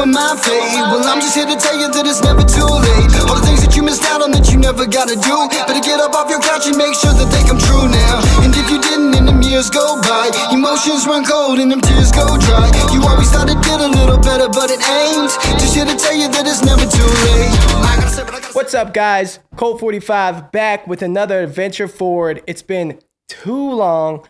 of my fate. Well, I'm just here to tell you that it's never too late. All the things that you missed out on that you never gotta do, better get up off your couch and make sure that they come true now. And if you didn't, and them years go by, emotions run cold and them tears go dry. You always thought it'd get a little better, but it ain't. Just here to tell you that it's never too late. What's up, guys? Colt 45 back with another adventure forward. It's been too long.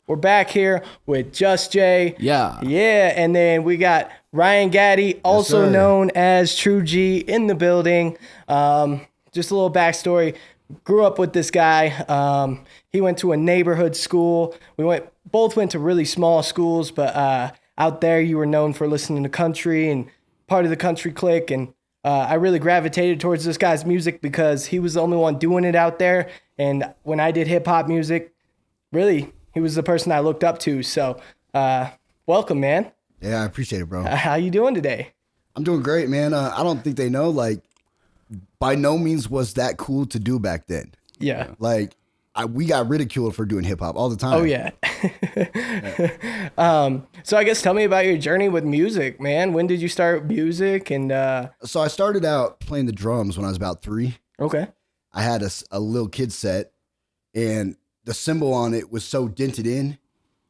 We're back here with Juz J. Yeah. And then we got Ryan Gaddy, also known as Tru-G, in the building. Just a little backstory. Grew up with this guy. He went to a neighborhood school. We both went to really small schools, but out there you were known for listening to country and part of the country clique. And I really gravitated towards this guy's music because he was the only one doing it out there. And when I did hip hop music, really, he was the person I looked up to. So welcome, man. Yeah, I appreciate it, bro. How you doing today? I'm doing great, man. I don't think they know, like, by no means was that cool to do back then. Yeah. Like, we got ridiculed for doing hip hop all the time. Oh, yeah. So I guess tell me about your journey with music, man. When did you start music? And So I started out playing the drums when I was about 3. Okay. I had a little kid set, and the cymbal on it was so dented in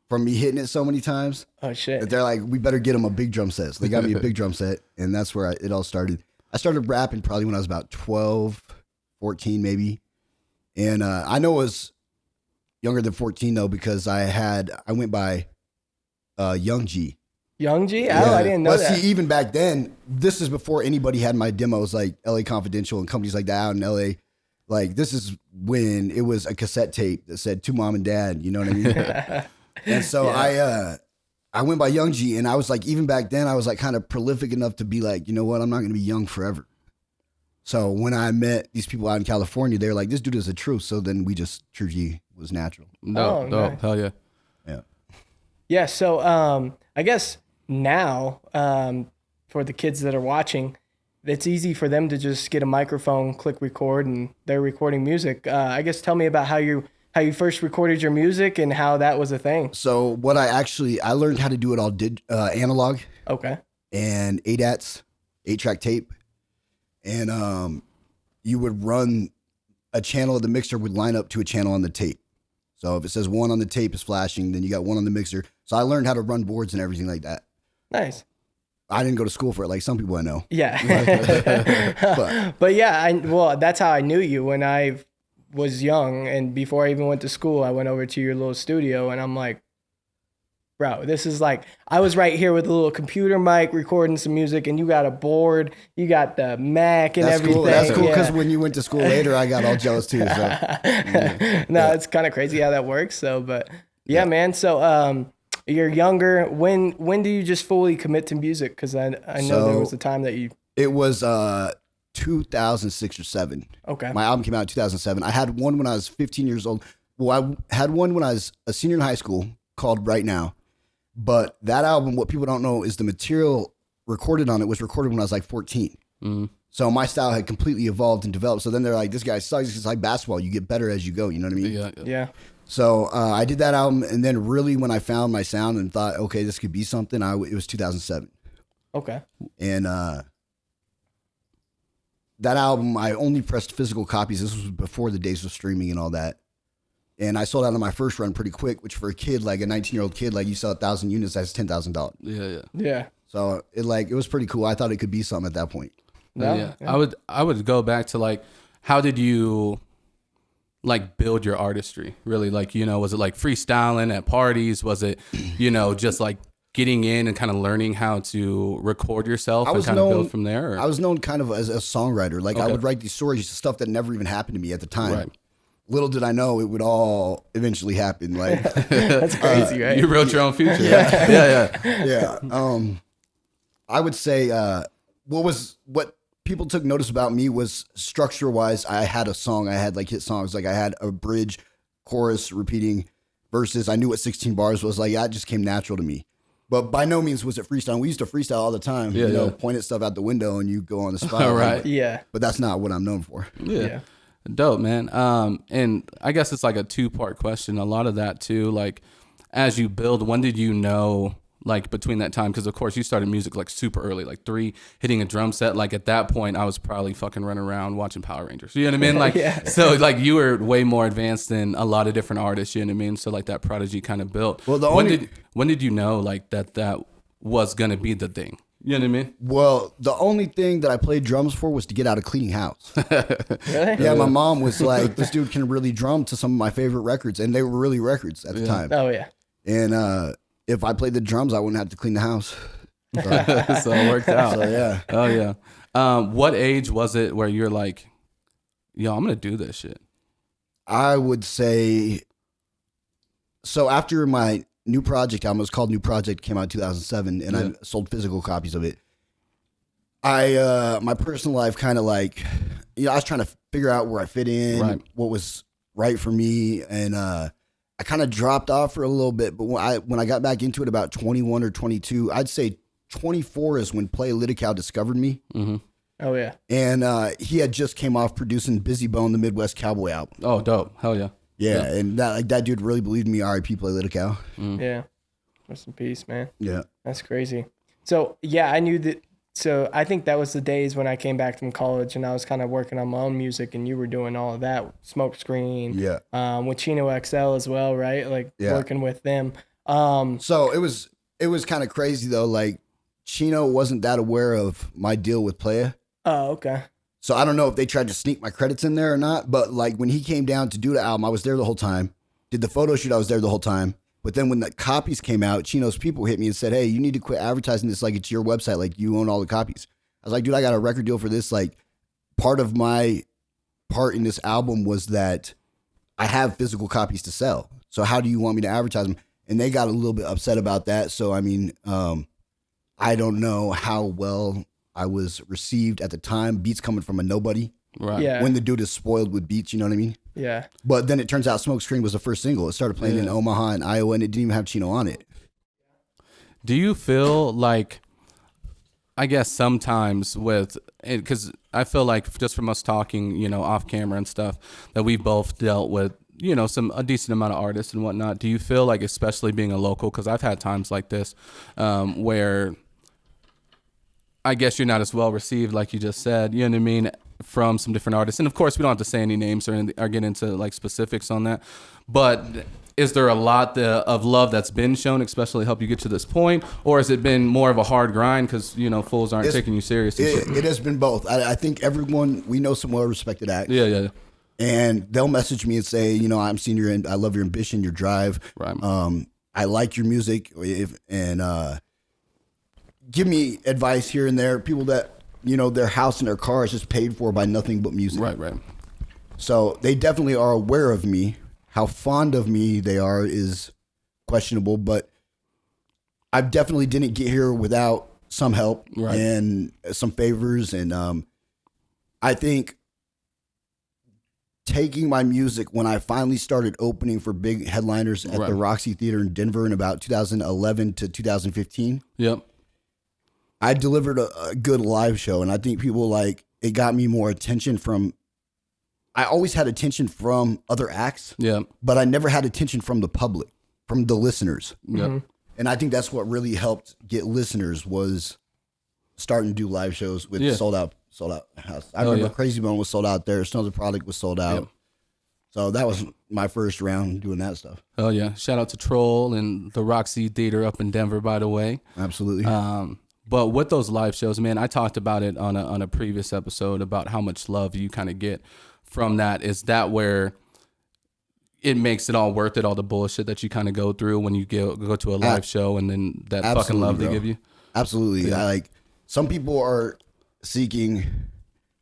from me hitting it so many times. Oh, shit. That they're like, we better get him a big drum set. So they got me a big drum set, and that's where it all started. I started rapping probably when I was about 12, 14 maybe. And I know it was younger than 14 though, because I went by Young G. Young G? Oh, I didn't know that. See, even back then, this is before anybody had my demos like LA Confidential and companies like that out in LA. Like, this is when it was a cassette tape that said "To Mom and Dad," you know what I mean? And so I went by Young G, and I was like, even back then, I was like kind of prolific enough to be like, you know what, I'm not going to be young forever. So when I met these people out in California, they were like, this dude is a truth. So then Tru-G was natural. No, nice. Hell yeah. Yeah. Yeah, so I guess now for the kids that are watching, it's easy for them to just get a microphone, click record, and they're recording music. I guess tell me about how you first recorded your music and how that was a thing. So what I learned how to do it all analog. Okay. And ADATs, 8-track tape. And you would run a channel of the mixer would line up to a channel on the tape. So if it says 1 on the tape is flashing, then you got 1 on the mixer. So I learned how to run boards and everything like that. Nice. I didn't go to school for it like some people I know. Yeah. But yeah, that's how I knew you when I was young. And before I even went to school, I went over to your little studio and I'm like, bro, this is like, I was right here with a little computer mic recording some music, and you got a board, you got the Mac and everything. Cool. That's cool because when you went to school later, I got all jealous too. So. It's kind of crazy how that works. So, but yeah, man. So you're younger. When do you just fully commit to music? Because I know there was a time that you... It was 2006 or 7. Okay. My album came out in 2007. I had one when I was 15 years old. Well, I had one when I was a senior in high school called Right Now. But that album, what people don't know is the material recorded on it was recorded when I was like 14. Mm-hmm. So my style had completely evolved and developed. So then they're like, this guy sucks. It's like basketball. You get better as you go. You know what I mean? Yeah. So I did that album. And then really when I found my sound and thought, okay, this could be something, it was 2007. Okay. And that album, I only pressed physical copies. This was before the days of streaming and all that. And I sold out on my first run pretty quick, which for a kid, like a 19-year-old kid, like you sell 1,000 units, that's $10,000. Yeah. So it was pretty cool. I thought it could be something at that point. Yeah. I would go back to like, how did you like build your artistry? Really, like, you know, was it like freestyling at parties? Was it, you know, just like getting in and kind of learning how to record yourself and kind of build from there? Or? I was known kind of as a songwriter. Like I would write these stories, stuff that never even happened to me at the time. Right. Little did I know it would all eventually happen. Like that's crazy, right? You wrote your own future. Yeah. I would say what people took notice about me was structure wise. I had a song. I had like hit songs. Like I had a bridge, chorus, repeating verses. I knew what 16 bars was. Like that just came natural to me. But by no means was it freestyle. We used to freestyle all the time. Point at stuff out the window and you go on the spot. Right. Yeah. But that's not what I'm known for. Yeah. Dope, man. And I guess it's like a 2-part question. A lot of that too, like as you build, when did you know like between that time? Because of course you started music like super early, like 3, hitting a drum set. Like at that point, I was probably fucking running around watching Power Rangers. You know what I mean? Like, so like you were way more advanced than a lot of different artists. You know what I mean? So like that prodigy kind of built. Well, when did you know like that was gonna be the thing? You know what I mean? Well, the only thing that I played drums for was to get out of cleaning house. Really? Yeah, my mom was like, this dude can really drum to some of my favorite records. And they were really records at the time. Oh, yeah. And if I played the drums, I wouldn't have to clean the house. So, So it worked out. so yeah. Oh yeah. What age was it where you're like, yo, I'm gonna do this shit? I would say, so after my new project album, it was called New Project, came out in 2007, and I sold physical copies of it. My personal life kind of like, I was trying to figure out where I fit in, what was right for me, and I kind of dropped off for a little bit. But when I got back into it about 21 or 22, I'd say 24 is when Play Litical discovered me. Mm-hmm. Oh, yeah. And he had just came off producing Busy Bone, the Midwest Cowboy album. Oh, dope. Hell yeah. Yeah, and that dude really believed in me. R.I.P. Play Litical. Yeah. Rest in peace, man. Yeah. That's crazy. So, yeah, I knew that. So, I think that was the days when I came back from college and I was kind of working on my own music and you were doing all of that. Smokescreen. Yeah. With Chino XL as well, right? Like working with them. So, it was kind of crazy, though. Like, Chino wasn't that aware of my deal with Playa. Oh, okay. So I don't know if they tried to sneak my credits in there or not, but like when he came down to do the album, I was there the whole time. Did the photo shoot, I was there the whole time. But then when the copies came out, Chino's people hit me and said, hey, you need to quit advertising this like it's your website, like you own all the copies. I was like, dude, I got a record deal for this. Like part of my part in this album was that I have physical copies to sell. So how do you want me to advertise them? And they got a little bit upset about that. So, I mean, I don't know how well I was received at the time. Beats coming from a nobody. Right. Yeah. When the dude is spoiled with beats, you know what I mean? Yeah. But then it turns out Smokescreen was the first single. It started playing in Omaha and Iowa, and it didn't even have Chino on it. Do you feel like, I guess sometimes with, because I feel like just from us talking, off camera and stuff, that we've both dealt with, a decent amount of artists and whatnot. Do you feel like, especially being a local, because I've had times like this where I guess you're not as well received, like you just said, you know what I mean, from some different artists. And of course, we don't have to say any names or get into like specifics on that. But is there a lot of love that's been shown, especially to help you get to this point? Or has it been more of a hard grind because, fools aren't taking you serious? It has been both. I think everyone, we know some well-respected acts. Yeah. And they'll message me and say, I'm seeing I love your ambition, your drive. Right. I like your music. And give me advice here and there. People that, their house and their car is just paid for by nothing but music. Right. So they definitely are aware of me. How fond of me they are is questionable, but I definitely didn't get here without some help and some favors. And I think taking my music, when I finally started opening for big headliners at the Roxy Theater in Denver in about 2011 to 2015. Yep. I delivered a good live show, and I think people it got me more attention from. I always had attention from other acts, but I never had attention from the public, from the listeners. Yep. And I think that's what really helped get listeners was starting to do live shows with sold out house. I remember Crazy Bone was sold out there. Snow the Product was sold out. Yep. So that was my first round doing that stuff. Oh yeah! Shout out to Troll and the Roxy Theater up in Denver, by the way. Absolutely. But with those live shows, man, I talked about it on a previous episode about how much love you kind of get from that. Is that where it makes it all worth it, all the bullshit that you kind of go through when you go to a live show and then that fucking love they give you? Absolutely. Yeah. Some people are seeking,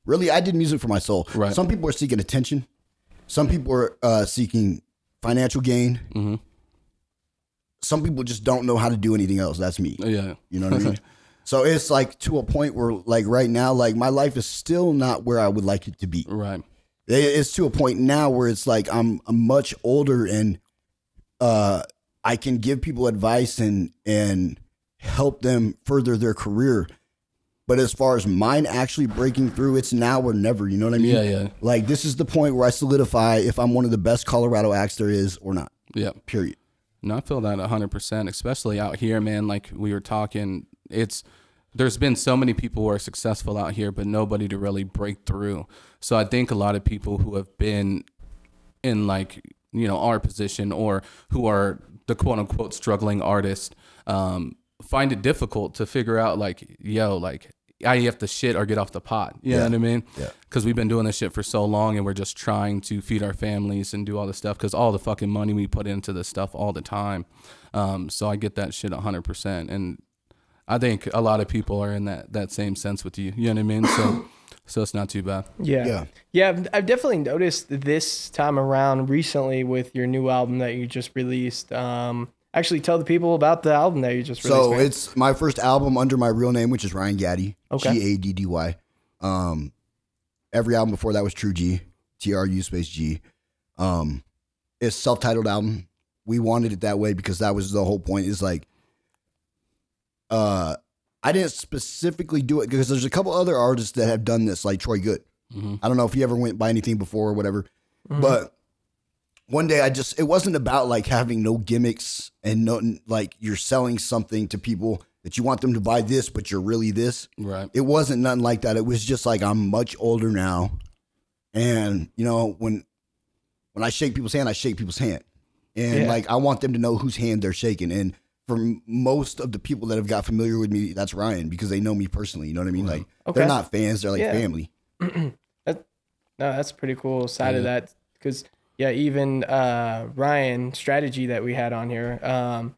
really, I did music for my soul. Right. Some people are seeking attention. Some people are seeking financial gain. Mm-hmm. Some people just don't know how to do anything else. That's me. Yeah. You know what I mean? So it's to a point where right now, my life is still not where I would like it to be. Right. It's to a point now where it's I'm much older and I can give people advice and help them further their career. But as far as mine actually breaking through, it's now or never. You know what I mean? Yeah. This is the point where I solidify if I'm one of the best Colorado acts there is or not. Yeah. Period. No, I feel that 100%, especially out here, man. Like we were talking, there's been so many people who are successful out here, but nobody to really break through. So I think a lot of people who have been in like, our position or who are the quote unquote struggling artist, find it difficult to figure out like, I have to shit or get off the pot. You know what I mean? Yeah. Because we've been doing this shit for so long and we're just trying to feed our families and do all this stuff because all the fucking money we put into this stuff all the time. So I get that shit 100%. And I think a lot of people are in that same sense with you. You know what I mean? So it's not too bad. Yeah. I've definitely noticed this time around recently with your new album that you just released. Actually, tell the people about the album that you just released. So it's my first album under my real name, which is Ryan Gaddy. Okay. Gaddy. Every album before that was Tru-G, TRU_G. It's self-titled album. We wanted it that way because that was the whole point. Is like, I didn't specifically do it because there's a couple other artists that have done this, like Troy Good. Mm-hmm. I don't know if he ever went by anything before or whatever, but one day it wasn't about like having no gimmicks and no, like you're selling something to people that you want them to buy this, but you're really this. Right. It wasn't nothing like that. It was just like, I'm much older now. And when I shake people's hand, I shake people's hand. And like, I want them to know whose hand they're shaking. And for most of the people that have got familiar with me, that's Ryan, because they know me personally. You know what I mean? Like, they're not fans. They're like family. That's a pretty cool side of that. Because, even Ryan Strategy that we had on here,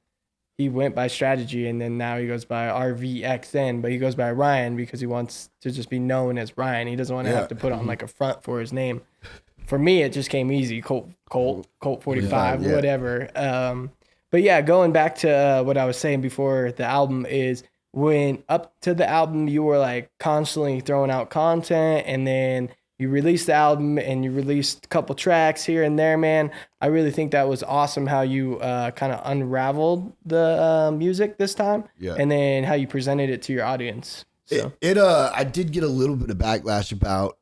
he went by Strategy, and then now he goes by RVXN, but he goes by Ryan because he wants to just be known as Ryan. He doesn't want to have to put on like a front for his name. For me, it just came easy. Colt 45, whatever. But yeah, going back to what I was saying before the album is when up to the album, you were like constantly throwing out content, and then you released the album and you released a couple tracks here and there, man. I really think that was awesome how you kind of unraveled the music this time, and then how you presented it to your audience. So. I did get a little bit of backlash about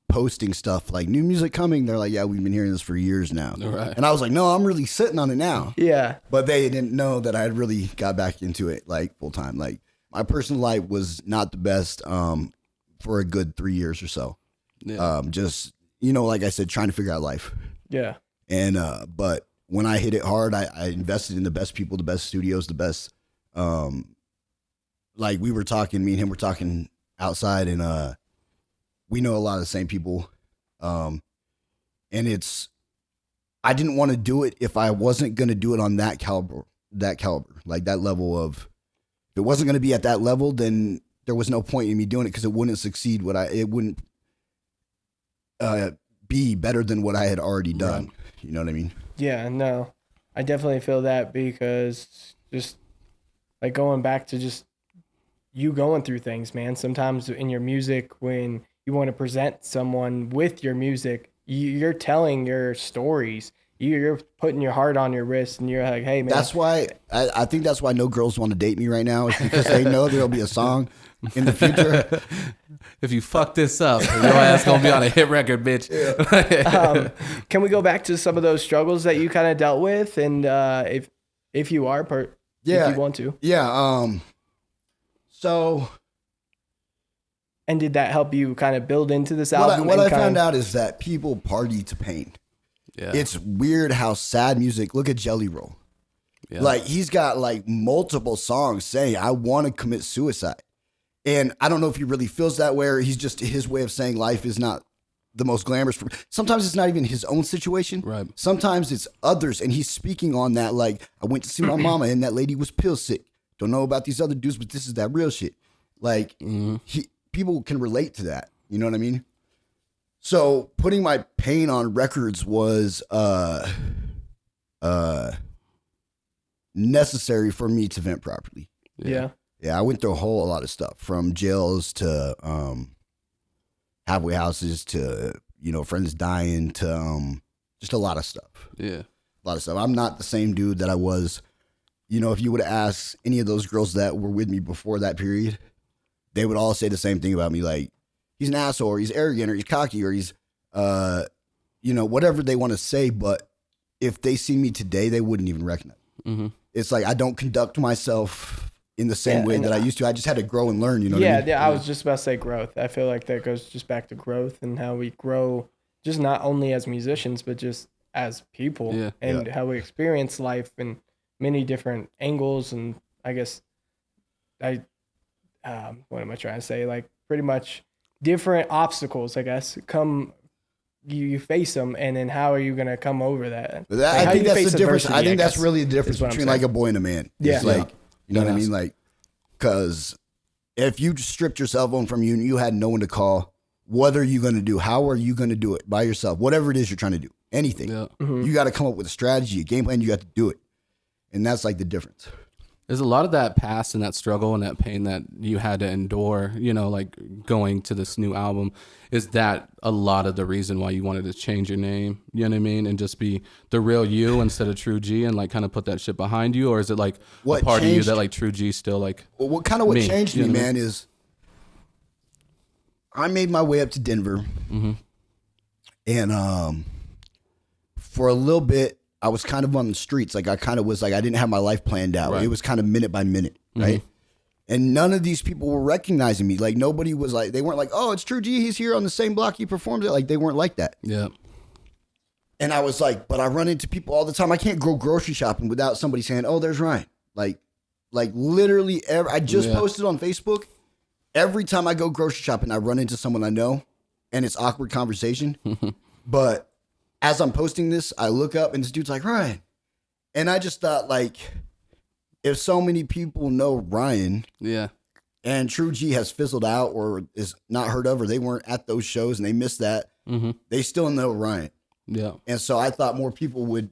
posting stuff like new music coming. They're like, yeah, we've been hearing this for years now. Right. And I was like, no, I'm really sitting on it now. Yeah. But they didn't know that I had really got back into it like full time. Like my personal life was not the best for a good 3 years or so. Yeah. Just, like I said, trying to figure out life. Yeah. And, but when I hit it hard, I invested in the best people, the best studios, the best, like we were talking, me and him were talking outside, and we know a lot of the same people. And I didn't want to do it if I wasn't going to do it on that caliber, like that level of, if it wasn't going to be at that level, then there was no point in me doing it because it wouldn't succeed it wouldn't be better than what I had already done. Right. You know what I mean? Yeah, no, I definitely feel that because just like going back to just you going through things, man. Sometimes in your music, when you want to present someone with your music, you're telling your stories. You're putting your heart on your wrist, and you're like, hey, man. That's why, I think that's why no girls want to date me right now, is because they know there'll be a song in the future. If you fuck this up, your ass going to be on a hit record, bitch. Yeah. Can we go back to some of those struggles that you kind of dealt with? And if you are, if you want to. Yeah. So. And did that help you kind of build into this album? What I found out is that people party to pain. Yeah. It's weird how sad music, look at Jelly Roll. Yeah. Like he's got like multiple songs saying, I want to commit suicide. And I don't know if he really feels that way or he's just his way of saying life is not the most glamorous. Sometimes it's not even his own situation. Right. Sometimes it's others. And he's speaking on that. Like I went to see my mama and that lady was pill sick. Don't know about these other dudes, but this is that real shit. Like people can relate to that. You know what I mean? So putting my pain on records was necessary for me to vent properly. Yeah. Yeah, I went through a lot of stuff, from jails to halfway houses to, friends dying to just a lot of stuff. Yeah. A lot of stuff. I'm not the same dude that I was. If you would have asked any of those girls that were with me before that period, they would all say the same thing about me. Like, he's an asshole, or he's arrogant, or he's cocky, or he's, whatever they want to say. But if they see me today, they wouldn't even recognize. It's like I don't conduct myself in the same way that I used to. I just had to grow and learn, you know what I mean? Yeah, I was just about to say growth. I feel like that goes just back to growth and how we grow, just not only as musicians, but just as people and how we experience life in many different angles. And I guess what am I trying to say? Like pretty much different obstacles, I guess, you face them, and then how are you going to come over that? I think that's the difference. I think that's really the difference between like a boy and a man. Yeah. It's like, you know what I mean? Like, because if you stripped your cell phone from you and you had no one to call, what are you going to do? How are you going to do it by yourself? Whatever it is you're trying to do, anything. Yeah. You got to come up with a strategy, a game plan. You got to do it. And that's like the difference. There's a lot of that past and that struggle and that pain that you had to endure, you know, like going to this new album. Is that a lot of the reason why you wanted to change your name, you know what I mean? And just be the real you instead of Tru-G and like kind of put that shit behind you? Or is it like a part of you that like Tru-G still like what changed me, man, is I made my way up to Denver. And for a little bit, I was kind of on the streets. Like I kind of was like, I didn't have my life planned out. Right. It was kind of minute by minute, right? And none of these people were recognizing me. Like nobody was like, they weren't like, oh, it's Tru-G. He's here on the same block he performs at. Like they weren't like that. Yeah. And I was like, but I run into people all the time. I can't go grocery shopping without somebody saying, oh, there's Ryan. Like literally I just posted on Facebook. Every time I go grocery shopping, I run into someone I know and it's awkward conversation. But as I'm posting this, I look up and this dude's like, Ryan. And I just thought, like, if so many people know Ryan and Tru-G has fizzled out or is not heard of or they weren't at those shows and they missed that, they still know Ryan. Yeah. And so I thought more people would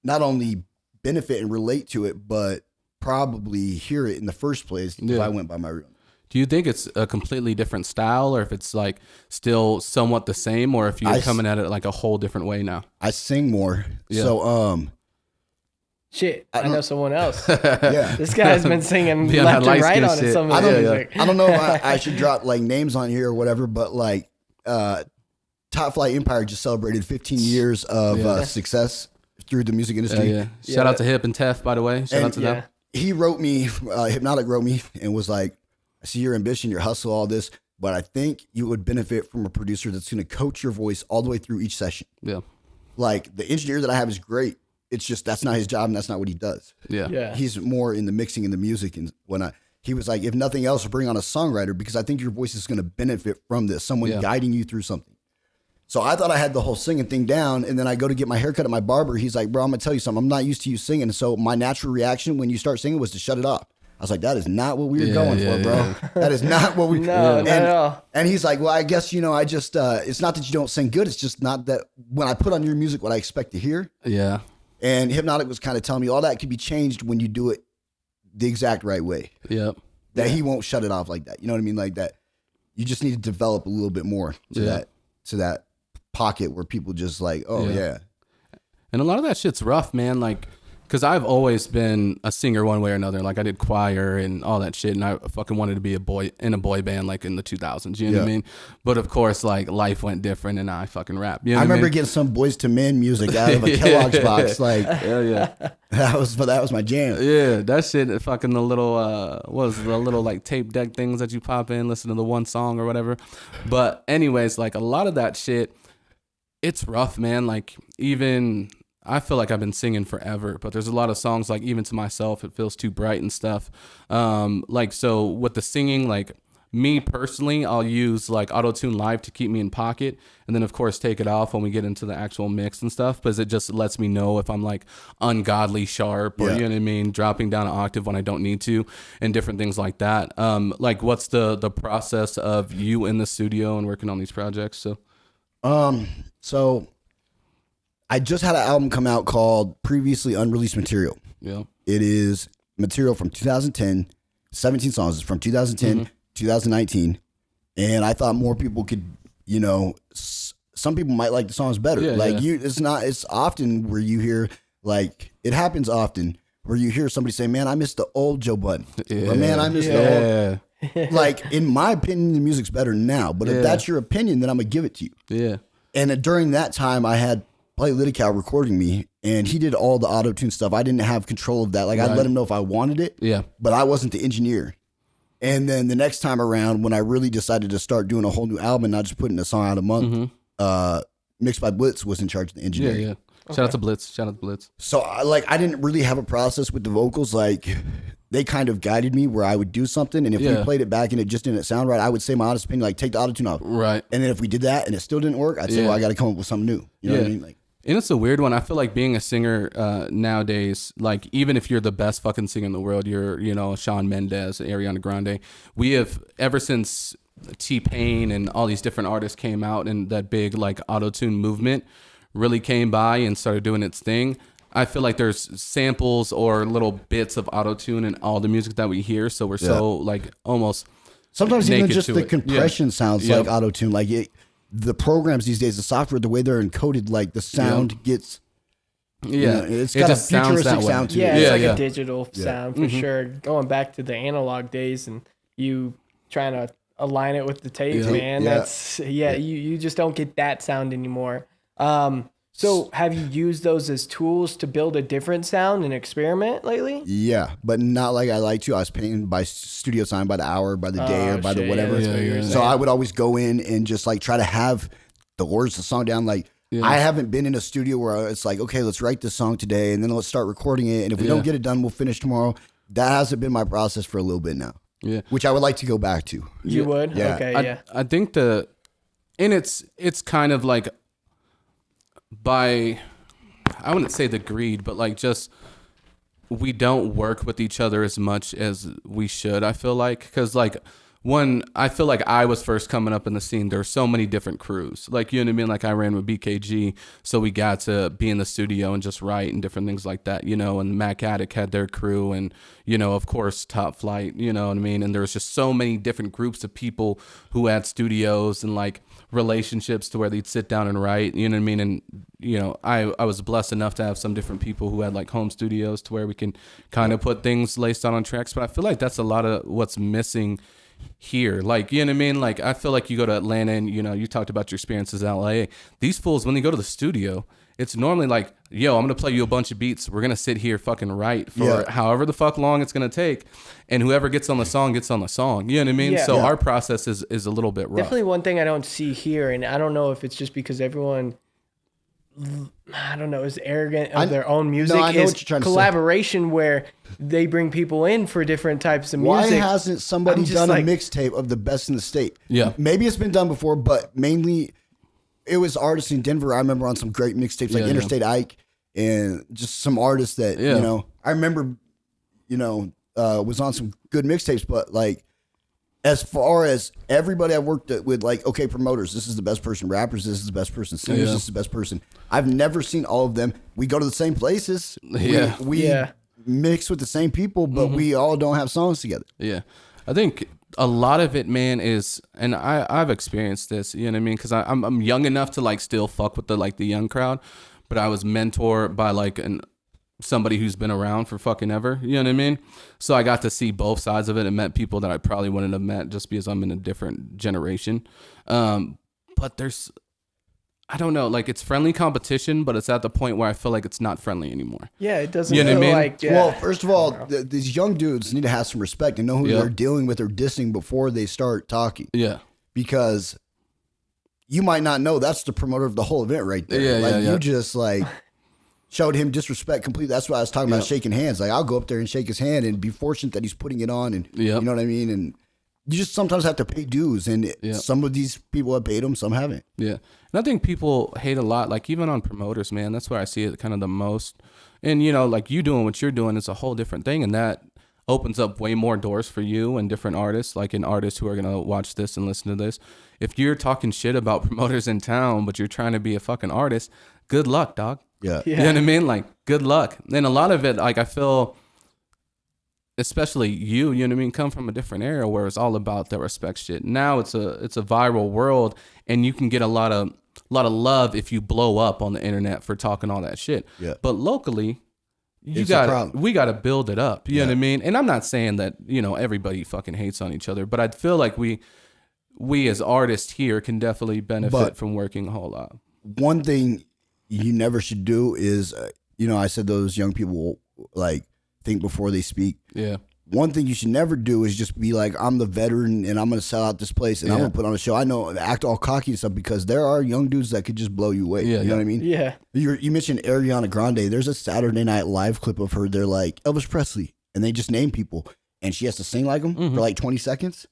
not only benefit and relate to it, but probably hear it in the first place if I went by my real name. Do you think it's a completely different style or if it's like still somewhat the same or if you're coming at it like a whole different way now? I sing more. Yeah. So, shit, I know someone else. This guy's been singing left and right on it. Some of the music. I don't know if I should drop like names on here or whatever, but like Top Flight Empire just celebrated 15 years of success through the music industry. Shout out to Hip and Tef, by the way. Shout out to them. He wrote me, Hypnotic wrote me and was like, I see your ambition, your hustle, all this, but I think you would benefit from a producer that's going to coach your voice all the way through each session. Yeah. Like the engineer that I have is great. It's just, that's not his job and that's not what he does. Yeah. He's more in the mixing and the music and whatnot. He was like, if nothing else, bring on a songwriter because I think your voice is going to benefit from this. Someone guiding you through something. So I thought I had the whole singing thing down. And then I go to get my haircut at my barber. He's like, bro, I'm going to tell you something. I'm not used to you singing. And so my natural reaction when you start singing was to shut it off. I was like, that is not what we were going for, bro. That is not what we... not at all. And he's like, well, I guess, I just... it's not that you don't sing good. It's just not that when I put on your music, what I expect to hear. Yeah. And Hypnotic was kind of telling me all that could be changed when you do it the exact right way. Yep. That he won't shut it off like that. You know what I mean? Like that. You just need to develop a little bit more to that pocket where people just like, oh, yeah. And a lot of that shit's rough, man. Like... Because I've always been a singer one way or another. Like I did choir and all that shit. And I fucking wanted to be a boy band like in the 2000s. You know what I mean? But of course, like life went different and I fucking rap. You know I remember getting some Boys to Men music out of a Kellogg's box. Like, that was my jam. Yeah, that shit, fucking the little, like tape deck things that you pop in, listen to the one song or whatever. But anyways, like a lot of that shit, it's rough, man. Like even... I feel like I've been singing forever, but there's a lot of songs like even to myself, it feels too bright and stuff. Like, so with the singing, like me personally, I'll use like auto-tune live to keep me in pocket. And then of course take it off when we get into the actual mix and stuff, because it just lets me know if I'm like ungodly sharp or, you know what I mean? Dropping down an octave when I don't need to and different things like that. Like what's the process of you in the studio and working on these projects? So I just had an album come out called Previously Unreleased Material. Yeah. It is material from 2010, 17 songs from 2010, 2019. And I thought more people could, some people might like the songs better. It's often where you hear, like, it happens often where you hear somebody say, man, I miss the old Joe Budden. Or, man, I miss the old. Like, in my opinion, the music's better now. But if that's your opinion, then I'm going to give it to you. Yeah. And during that time, I had Blake Lidicow recording me, and he did all the auto-tune stuff. I didn't have control of that. Like, I'd let him know if I wanted it, but I wasn't the engineer. And then the next time around, when I really decided to start doing a whole new album, not just putting a song out a month, Mixed by Blitz was in charge of the engineering. Yeah. Shout out to Blitz. Shout out to Blitz. So I didn't really have a process with the vocals. Like, they kind of guided me where I would do something, and if we played it back and it just didn't sound right, I would say my honest opinion, like, take the auto-tune off. Right. And then if we did that and it still didn't work, I'd say, well, I got to come up with something new. You know what I mean? Like, and it's a weird one. I feel like being a singer nowadays, like, even if you're the best fucking singer in the world, you're, you know, Shawn Mendes, Ariana Grande. We have, ever since T-Pain and all these different artists came out and that big, like, auto-tune movement really came by and started doing its thing, I feel like there's samples or little bits of auto-tune in all the music that we hear. So we're so, like, almost sometimes even naked just to the it. compression sounds like auto-tune. Like, the programs these days, the software, the way they're encoded, like, the sound gets... You know, it's got a futuristic sound to it. Yeah, it's like a digital sound for sure. Going back to the analog days and you trying to align it with the tape, man. That's you just don't get that sound anymore. So have you used those as tools to build a different sound and experiment lately? Yeah, but not like I like to. I was paying by studio time by the hour, by the day, or by the whatever. So I would always go in and just like try to have the words of the song down. Like, I haven't been in a studio where it's like, okay, let's write this song today and then let's start recording it. And if we don't get it done, we'll finish tomorrow. That hasn't been my process for a little bit now. Yeah. Which I would like to go back to. You would? Yeah. Okay, I think it's kind of like by, I wouldn't say the greed, but like just we don't work with each other as much as we should, I feel like. Because like when I feel like I was first coming up in the scene, there were so many different crews. Like, you know what I mean? Like, I ran with BKG, so we got to be in the studio and just write and different things like that, you know, and Mac Attic had their crew and, you know, of course, Top Flight, you know what I mean? And there was just so many different groups of people who had studios and like relationships to where they'd sit down and write, you know what I mean? And, you know, I was blessed enough to have some different people who had like home studios to where we can kind of put things laced on tracks. But I feel like that's a lot of what's missing here. Like, you know what I mean? Like, I feel like you go to Atlanta and, you know, you talked about your experiences in LA. These fools, when they go to the studio, it's normally like, yo, I'm going to play you a bunch of beats. We're going to sit here fucking write for however the fuck long it's going to take. And whoever gets on the song gets on the song. You know what I mean? So our process is a little bit rough. Definitely one thing I don't see here, and I don't know if it's just because everyone, I don't know, is arrogant of their own music. No, I know is what you're trying to collaboration where they bring people in for different types of music. Why hasn't somebody done a mixtape of the best in the state? Yeah. Maybe it's been done before, but mainly it was artists in Denver. I remember on some great mixtapes like Interstate Ike and just some artists that, you know, I remember, you know, was on some good mixtapes, but like, as far as everybody I worked with, like, okay, promoters, this is the best person, rappers, this is the best person, singers, this is the best person. I've never seen all of them. We go to the same places. We mix with the same people, but we all don't have songs together. Yeah. I think a lot of it, man, is, and I've experienced this, you know what I mean? Because I'm young enough to like still fuck with the young crowd, but I was mentored by like somebody who's been around for fucking ever, you know what I mean? So I got to see both sides of it and met people that I probably wouldn't have met just because I'm in a different generation. But there's, I don't know, like, it's friendly competition, but it's at the point where I feel like it's not friendly anymore. Yeah, it doesn't You know feel what I mean? like... Well, first of all, these young dudes need to have some respect and know who they're dealing with or dissing before they start talking. Yeah. Because you might not know that's the promoter of the whole event right there. You just like... showed him disrespect completely. That's why I was talking about shaking hands. Like, I'll go up there and shake his hand and be fortunate that he's putting it on. And you know what I mean? And you just sometimes have to pay dues. And some of these people have paid them, some haven't. Yeah. And I think people hate a lot, like even on promoters, man. That's where I see it kind of the most. And, you know, like you doing what you're doing is a whole different thing. And that opens up way more doors for you and different artists, like an artist who are going to watch this and listen to this. If you're talking shit about promoters in town, but you're trying to be a fucking artist, good luck, dog. Yeah. You know what I mean? Like, good luck. And a lot of it, like, I feel, especially you know what I mean, come from a different era where it's all about the respect shit. Now it's a viral world, and you can get a lot of love if you blow up on the internet for talking all that shit. Yeah. But locally, we got to build it up. You know what I mean? And I'm not saying that, you know, everybody fucking hates on each other, but I feel like we as artists here can definitely benefit from working a whole lot. One thing you never should do is, I said those young people like think before they speak. Yeah. One thing you should never do is just be like, I'm the veteran and I'm going to sell out this place and I'm going to put on a show. I know, act all cocky and stuff, because there are young dudes that could just blow you away. Yeah, you know what I mean? Yeah. You mentioned Ariana Grande. There's a Saturday Night Live clip of her. They're like Elvis Presley, and they just name people, and she has to sing like them for like 20 seconds.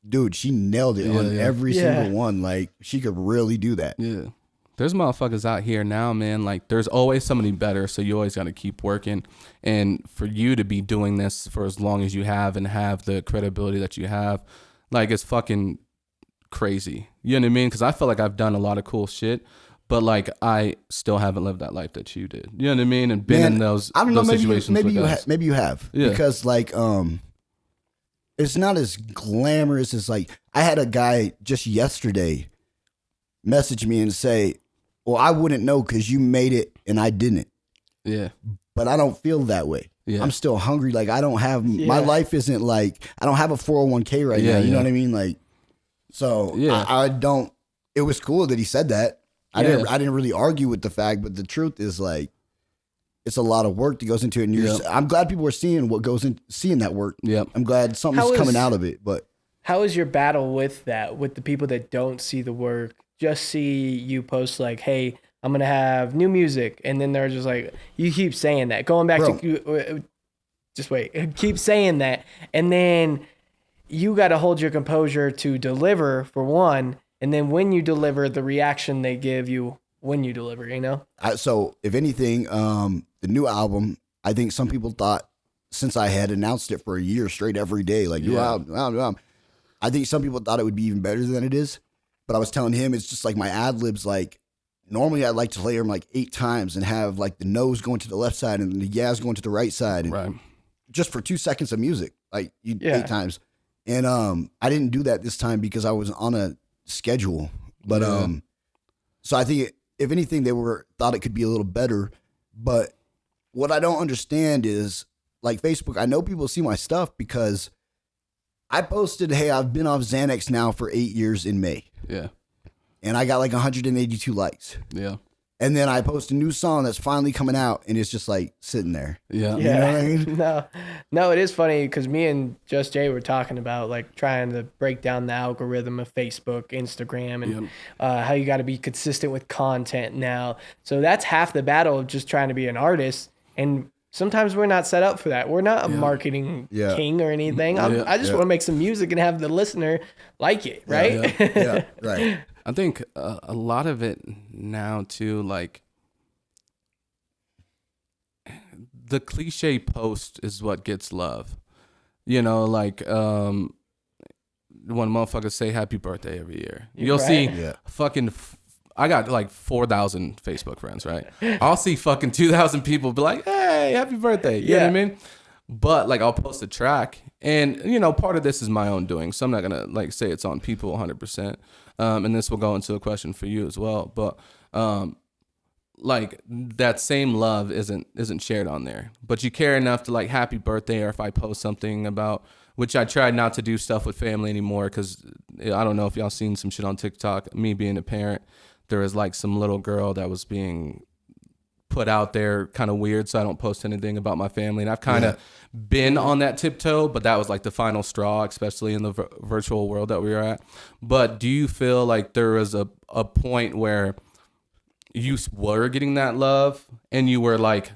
Dude, she nailed it on every single one. Like, she could really do that. Yeah. There's motherfuckers out here now, man. Like, there's always somebody better, so you always got to keep working. And for you to be doing this for as long as you have and have the credibility that you have, like, it's fucking crazy. You know what I mean? Because I feel like I've done a lot of cool shit, but like, I still haven't lived that life that you did. You know what I mean? And been in those, I don't know, situations. maybe you have. Yeah. Because like, it's not as glamorous as like, I had a guy just yesterday message me and say, well, I wouldn't know because you made it and I didn't. Yeah. But I don't feel that way. Yeah. I'm still hungry. Like, I don't have, my life isn't like, I don't have a 401k right now. You know what I mean? Like, so I don't, it was cool that he said that. I didn't really argue with the fact, but the truth is like, it's a lot of work that goes into it. And I'm glad people are seeing what goes in, seeing that work. Yeah. I'm glad something's coming out of it, but. How is your battle with that, with the people that don't see the work, just see you post like, hey, I'm going to have new music. And then they're just like, you keep saying that. Going back to, just wait, keep saying that. And then you got to hold your composure to deliver, for one. And then when you deliver, the reaction they give you when you deliver, you know? So if anything, the new album, I think some people thought, since I had announced it for a year straight every day, like, new album, I think some people thought it would be even better than it is. But I was telling him, it's just like my ad libs. Like, normally I'd like to layer them like 8 times and have like the nose going to the left side and the yaz going to the right side. And just for 2 seconds of music, like 8 times. And I didn't do that this time because I was on a schedule. But so I think if anything, they thought it could be a little better. But what I don't understand is, like, Facebook, I know people see my stuff because I posted, hey, I've been off Xanax now for 8 years in May. Yeah. And I got like 182 likes. Yeah. And then I post a new song that's finally coming out and it's just like sitting there. Yeah. You know what I mean? No, it is funny because me and Juz J were talking about like trying to break down the algorithm of Facebook, Instagram, and how you got to be consistent with content now. So that's half the battle of just trying to be an artist. And sometimes we're not set up for that. We're not a marketing king or anything. I just want to make some music and have the listener like it, right? Yeah, right. I think a lot of it now too, like, the cliche post is what gets love. You know, like, when motherfuckers say happy birthday every year, you'll see fucking, I got like 4,000 Facebook friends, right? I'll see fucking 2,000 people be like, hey, happy birthday. You know what I mean? But like, I'll post a track and, you know, part of this is my own doing. So I'm not going to like say it's on people 100%. And this will go into a question for you as well. But like, that same love isn't shared on there, but you care enough to like happy birthday, or if I post something about, which I tried not to do stuff with family anymore, because I don't know if y'all seen some shit on TikTok, me being a parent, there was like some little girl that was being put out there kind of weird, so I don't post anything about my family. And I've kind of been on that tiptoe, but that was like the final straw, especially in the virtual world that we are at. But do you feel like there was a point where you were getting that love and you were like,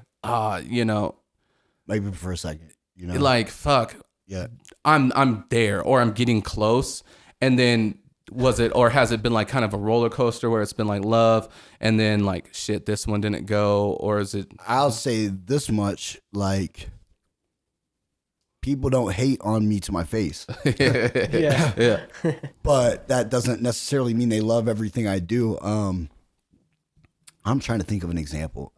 you know, maybe for a second, you know, like, fuck, I'm there, or I'm getting close, and then was it, or has it been like kind of a roller coaster where it's been like love and then like, shit, this one didn't go? Or is it? I'll say this much, like, people don't hate on me to my face. Yeah. But that doesn't necessarily mean they love everything I do. I'm trying to think of an example.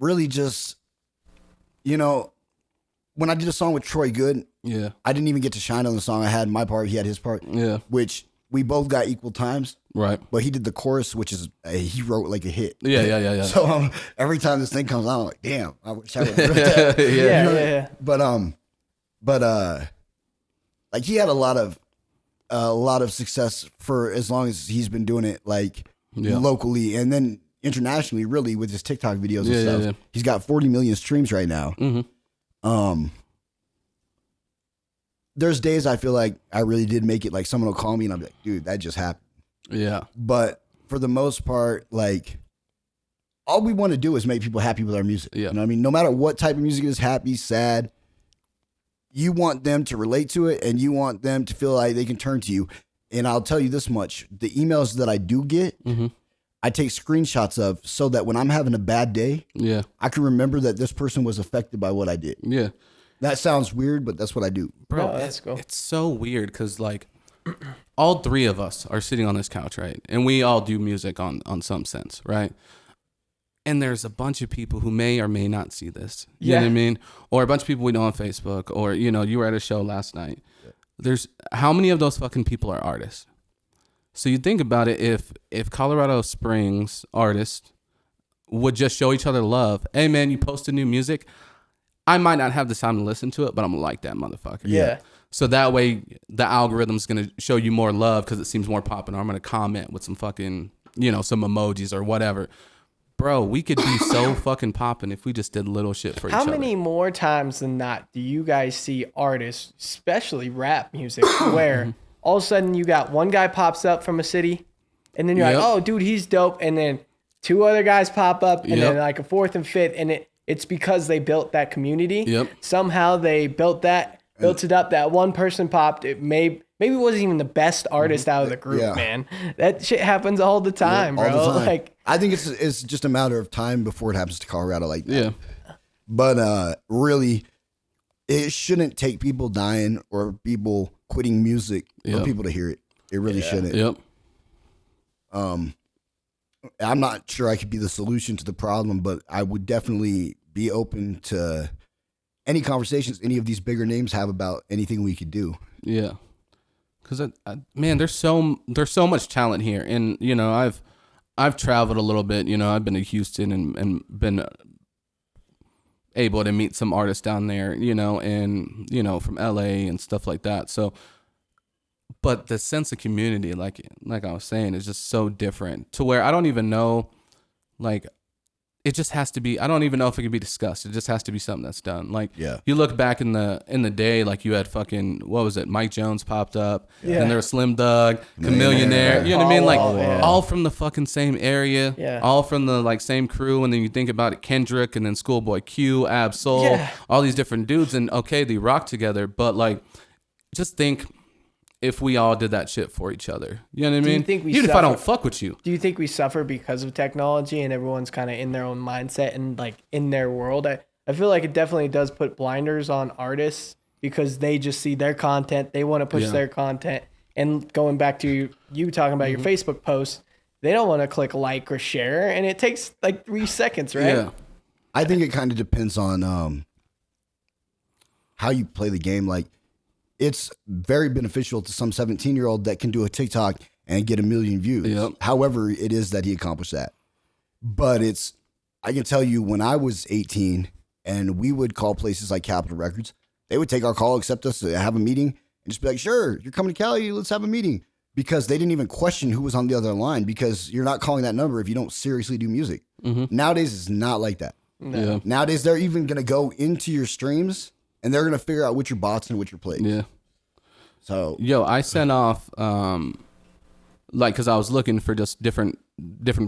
Really just, you know, when I did a song with Troy Good, I didn't even get to shine on the song. I had my part, he had his part, which we both got equal times. Right. But he did the chorus, which is, he wrote like a hit. Yeah. So every time this thing comes out, I'm like, damn, I wish I would have wrote that. But like, he had a lot of success for as long as he's been doing it. Like, locally, and then internationally, really, with his TikTok videos and stuff. Yeah. He's got 40 million streams right now. There's days I feel like I really did make it. Like someone will call me and I'm like, dude, that just happened. Yeah. But for the most part, like all we want to do is make people happy with our music. Yeah. You know what I mean? No matter what type of music it is, happy, sad, you want them to relate to it and you want them to feel like they can turn to you. And I'll tell you this much, the emails that I do get, I take screenshots of so that when I'm having a bad day, I can remember that this person was affected by what I did. Yeah. That sounds weird, but that's what I do. Bro, No, that's cool. It's so weird because like all three of us are sitting on this couch, right? And we all do music on some sense, right? And there's a bunch of people who may or may not see this. You know what I mean? Or a bunch of people we know on Facebook, or, you know, you were at a show last night. There's how many of those fucking people are artists? So you think about it, if Colorado Springs artists would just show each other love, hey man, you posted new music, I might not have the time to listen to it, but I'm gonna like that motherfucker. Yeah. So that way the algorithm's gonna show you more love because it seems more popular. I'm gonna comment with some fucking, you know, some emojis or whatever. Bro, we could be so fucking popping if we just did little shit for each How other. many more times than not do you guys see artists, especially rap music, where all of a sudden you got one guy pops up from a city, and then you're like, oh, dude, he's dope, and then two other guys pop up, and then like a fourth and fifth, and it's because they built that community. Somehow they built it up. That one person popped. It maybe it wasn't even the best artist out of the group, man. That shit happens all the time, bro. All the time. Like, I think it's just a matter of time before it happens to Colorado like that. But really, it shouldn't take people dying or people quitting music for people to hear it. It really shouldn't. I'm not sure I could be the solution to the problem, but I would definitely be open to any conversations any of these bigger names have about anything we could do. Yeah. Because man, there's so much talent here, and you know, I've traveled a little bit. You know, I've been to Houston and been able to meet some artists down there. You know, and you know, from LA and stuff like that. So, but the sense of community, like I was saying, is just so different to where I don't even know, like. It just has to be. I don't even know if it can be discussed. It just has to be something that's done. Like you look back in the day, like you had fucking what was it? Mike Jones popped up, and there was Slim Doug, Chamillionaire. You know what I mean? Like all from the fucking same area, all from the like same crew. And then you think about it, Kendrick, and then Schoolboy Q, Ab Soul, all these different dudes, and okay, they rock together. But like, just think. If we all did that shit for each other, you know what I mean? Even if I don't fuck with you. Do you think we suffer because of technology and everyone's kind of in their own mindset and like in their world? I feel like it definitely does put blinders on artists because they just see their content. They want to push their content. And going back to you talking about your Facebook post, they don't want to click like or share. And it takes like 3 seconds, right? Yeah. I think it kind of depends on how you play the game. Like, it's very beneficial to some 17-year-old that can do a TikTok and get 1 million views. However it is that he accomplished that. But I can tell you when I was 18 and we would call places like Capitol Records, they would take our call, accept us, have a meeting, and just be like, sure, you're coming to Cali, let's have a meeting. Because they didn't even question who was on the other line because you're not calling that number if you don't seriously do music. Nowadays, it's not like that. Nowadays, they're even going to go into your streams and they're going to figure out which are bots and which are plays. So, I sent off, like, because I was looking for just different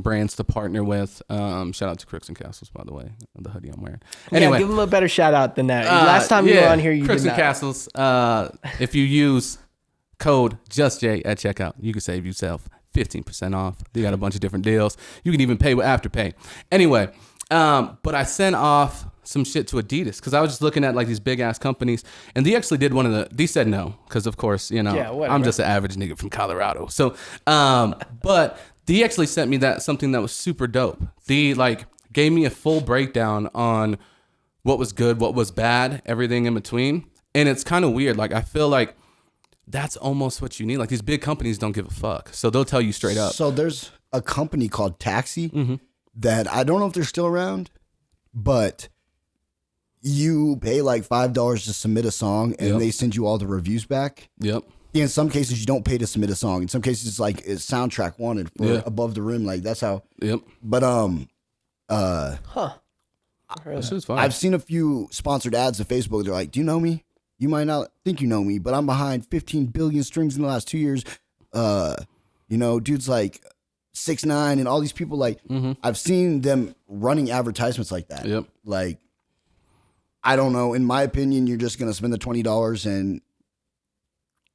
brands to partner with. Shout out to Crooks and Castles, by the way, the hoodie I'm wearing. Anyway, give them a better shout out than that. Last time you were on here, you Crooks did and not. Castles. If you use code Juz J at checkout, you can save yourself 15% off. They got a bunch of different deals. You can even pay with Afterpay. Anyway, but I sent off some shit to Adidas because I was just looking at like these big ass companies, and they actually did they said no because of course I'm just an average nigga from Colorado. So, but they actually sent me something that was super dope. They like gave me a full breakdown on what was good, what was bad, everything in between, and it's kind of weird. Like I feel like that's almost what you need. Like these big companies don't give a fuck, so they'll tell you straight up. So there's a company called Taxi that I don't know if they're still around, but you pay like $5 to submit a song and they send you all the reviews back. In some cases, you don't pay to submit a song. In some cases, it's like it's soundtrack wanted for Above the Rim. Like that's how. Yep. But That shit's fine. I've seen a few sponsored ads on Facebook. They're like, "Do you know me? You might not think you know me, but I'm behind 15 billion streams in the last 2 years. Dude's like 6ix9ine and all these people. Like, I've seen them running advertisements like that. Yep. Like, I don't know. In my opinion, you're just gonna spend the $20 and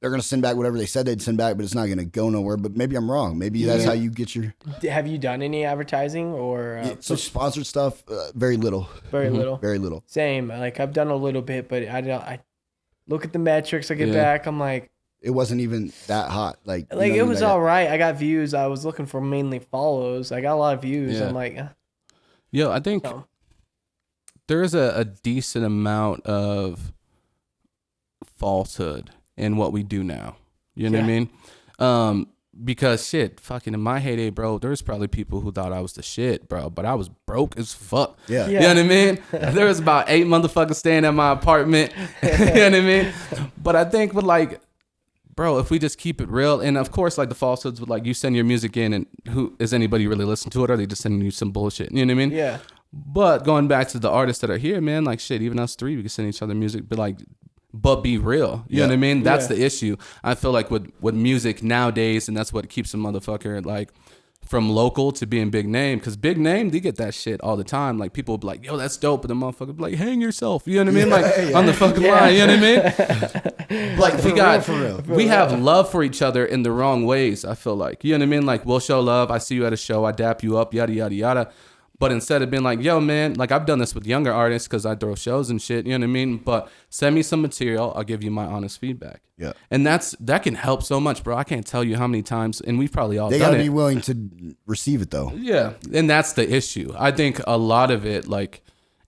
they're gonna send back whatever they said they'd send back, but it's not gonna go nowhere. But maybe I'm wrong. Maybe that's how you get your. Have you done any advertising or So sponsored stuff, very little. very little? Very little. Same. Like I've done a little bit, but I look at the metrics I get back. I'm like, It wasn't even that hot. Like it was all right. I got views. I was looking for mainly follows. I got a lot of views. Yeah. I'm like, Yo, I think so. there is a decent amount of falsehood in what we do now. You know what I mean? Because shit, fucking in my heyday, bro, there's probably people who thought I was the shit, bro, but I was broke as fuck. Yeah. You know what I mean? There was about 8 motherfuckers staying at my apartment. You know what I mean? But I think with like, bro, if we just keep it real, and of course, like the falsehoods with like you send your music in, and who is anybody really listening to it? Or are they just sending you some bullshit? You know what I mean? Yeah. But going back to the artists that are here, man, like shit, even us three, we can send each other music, but be real. You know what I mean? That's the issue. I feel like with music nowadays, and that's what keeps a motherfucker like from local to being big name. Because big name, they get that shit all the time. Like people will be like, yo, that's dope. But the motherfucker be like, hang yourself. You know what I mean? Like on the fucking line. You know what I mean? Like we have love for each other in the wrong ways, I feel like. You know what I mean? Like we'll show love. I see you at a show. I dap you up, yada, yada, yada. But instead of being like, yo, man, like I've done this with younger artists because I throw shows and shit, you know what I mean? But send me some material. I'll give you my honest feedback. Yeah. And that can help so much, bro. I can't tell you how many times, and we've probably all They done gotta it. be willing to receive it though. Yeah. And that's the issue. I think a lot of it, like,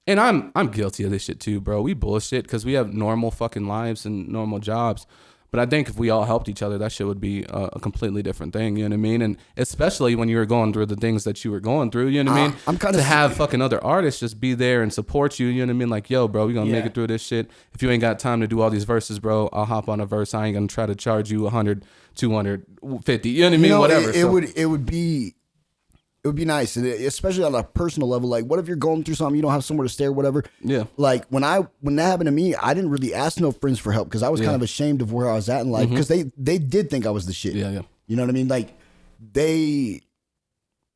and I'm guilty of this shit too, bro. We bullshit because we have normal fucking lives and normal jobs. But I think if we all helped each other, that shit would be a completely different thing. You know what I mean? And especially when you were going through the things that you were going through, you know what I mean? I'm kinda to have fucking other artists just be there and support you. You know what I mean? Like, yo, bro, we gonna make it through this shit. If you ain't got time to do all these verses, bro, I'll hop on a verse. I ain't gonna try to charge you 100, 200, 50. You know what I mean? Whatever. It would be nice, and especially on a personal level. Like, what if you're going through something, you don't have somewhere to stay or whatever? Yeah. Like when that happened to me, I didn't really ask no friends for help because I was kind of ashamed of where I was at in life because they did think I was the shit. Yeah, yeah. You know what I mean? Like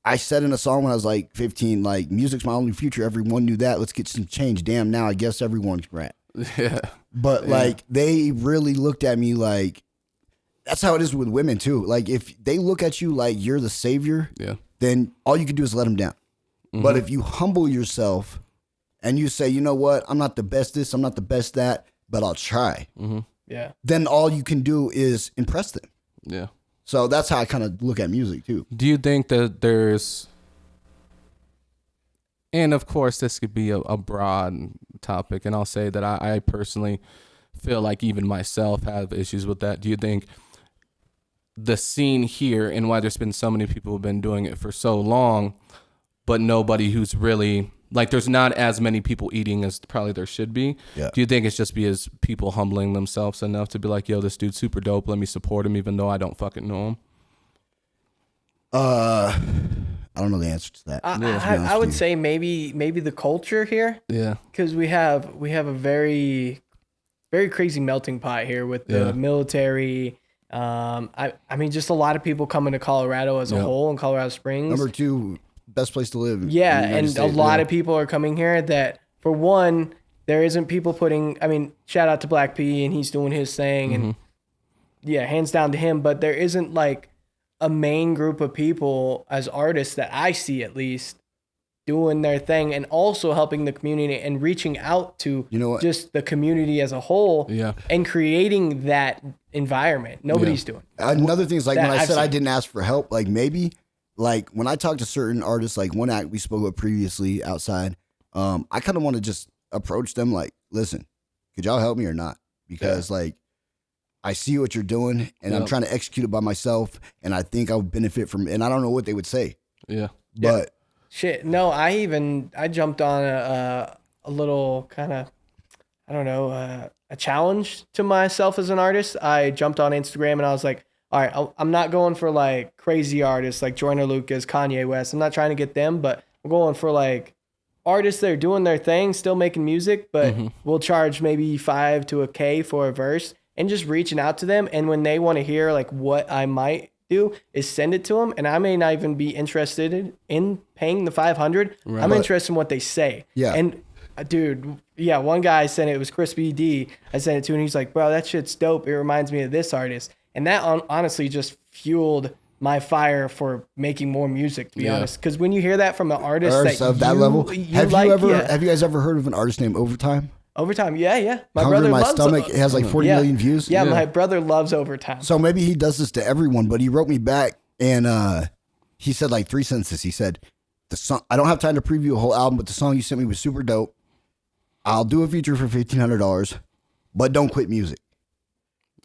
I said in a song when I was like 15, like music's my only future. Everyone knew that. Let's get some change. Damn, now I guess everyone's rat. Yeah. But like they really looked at me like that's how it is with women too. Like if they look at you like you're the savior. Yeah. Then all you can do is let them down. But if you humble yourself and you say, you know what, I'm not the best this, I'm not the best that, but I'll try. Yeah. Then all you can do is impress them. Yeah. So that's how I kind of look at music too. Do you think that there's, and of course this could be a broad topic, and I'll say that I personally feel like even myself have issues with that. Do you think the scene here and why there's been so many people who've been doing it for so long, but nobody who's really like there's not as many people eating as probably there should be. Yeah. Do you think it's just because people humbling themselves enough to be like, yo, this dude's super dope, let me support him even though I don't fucking know him? I don't know the answer to that. I would say maybe the culture here. Yeah. Because we have a very, very crazy melting pot here with the military. I mean, just a lot of people coming to Colorado as a whole, in Colorado Springs. Number 2, best place to live. Yeah, and a lot of people are coming here that, for one, there isn't people putting, I mean, shout out to Black P, and he's doing his thing, and yeah, hands down to him, but there isn't like a main group of people as artists that I see at least doing their thing and also helping the community and reaching out to just the community as a whole and creating that environment. Nobody's doing. Another thing is like when I said I didn't ask for help, like maybe like when I talk to certain artists, like one act we spoke about previously outside, I kind of want to just approach them like, listen, could y'all help me or not? Because like I see what you're doing and I'm trying to execute it by myself and I think I would benefit from it. And I don't know what they would say. Yeah. But shit, no, I jumped on a little kind of, I don't know, a challenge to myself as an artist. I jumped on Instagram and I was like, all right, I'm not going for like crazy artists like Joyner Lucas, Kanye West. I'm not trying to get them, but I'm going for like artists that are doing their thing, still making music, but we'll charge maybe $5 to $1K for a verse, and just reaching out to them. And when they want to hear like what I might do is send it to them, and I may not even be interested in paying the 500. Right. I'm interested in what they say. Yeah. And dude, yeah, one guy sent it. It was Crispy D. I sent it to, and he's like, "Bro, that shit's dope. It reminds me of this artist." And that honestly just fueled my fire for making more music, to be honest. Because when you hear that from an artist of that level, have you guys ever heard of an artist named Overtime? Overtime, yeah. My Hungry brother in My loves Stomach. It has like 40 million views. Yeah, my brother loves Overtime. So maybe he does this to everyone, but he wrote me back and he said like 3 sentences. He said, "The song, I don't have time to preview a whole album, but the song you sent me was super dope. I'll do a feature for $1,500, but don't quit music."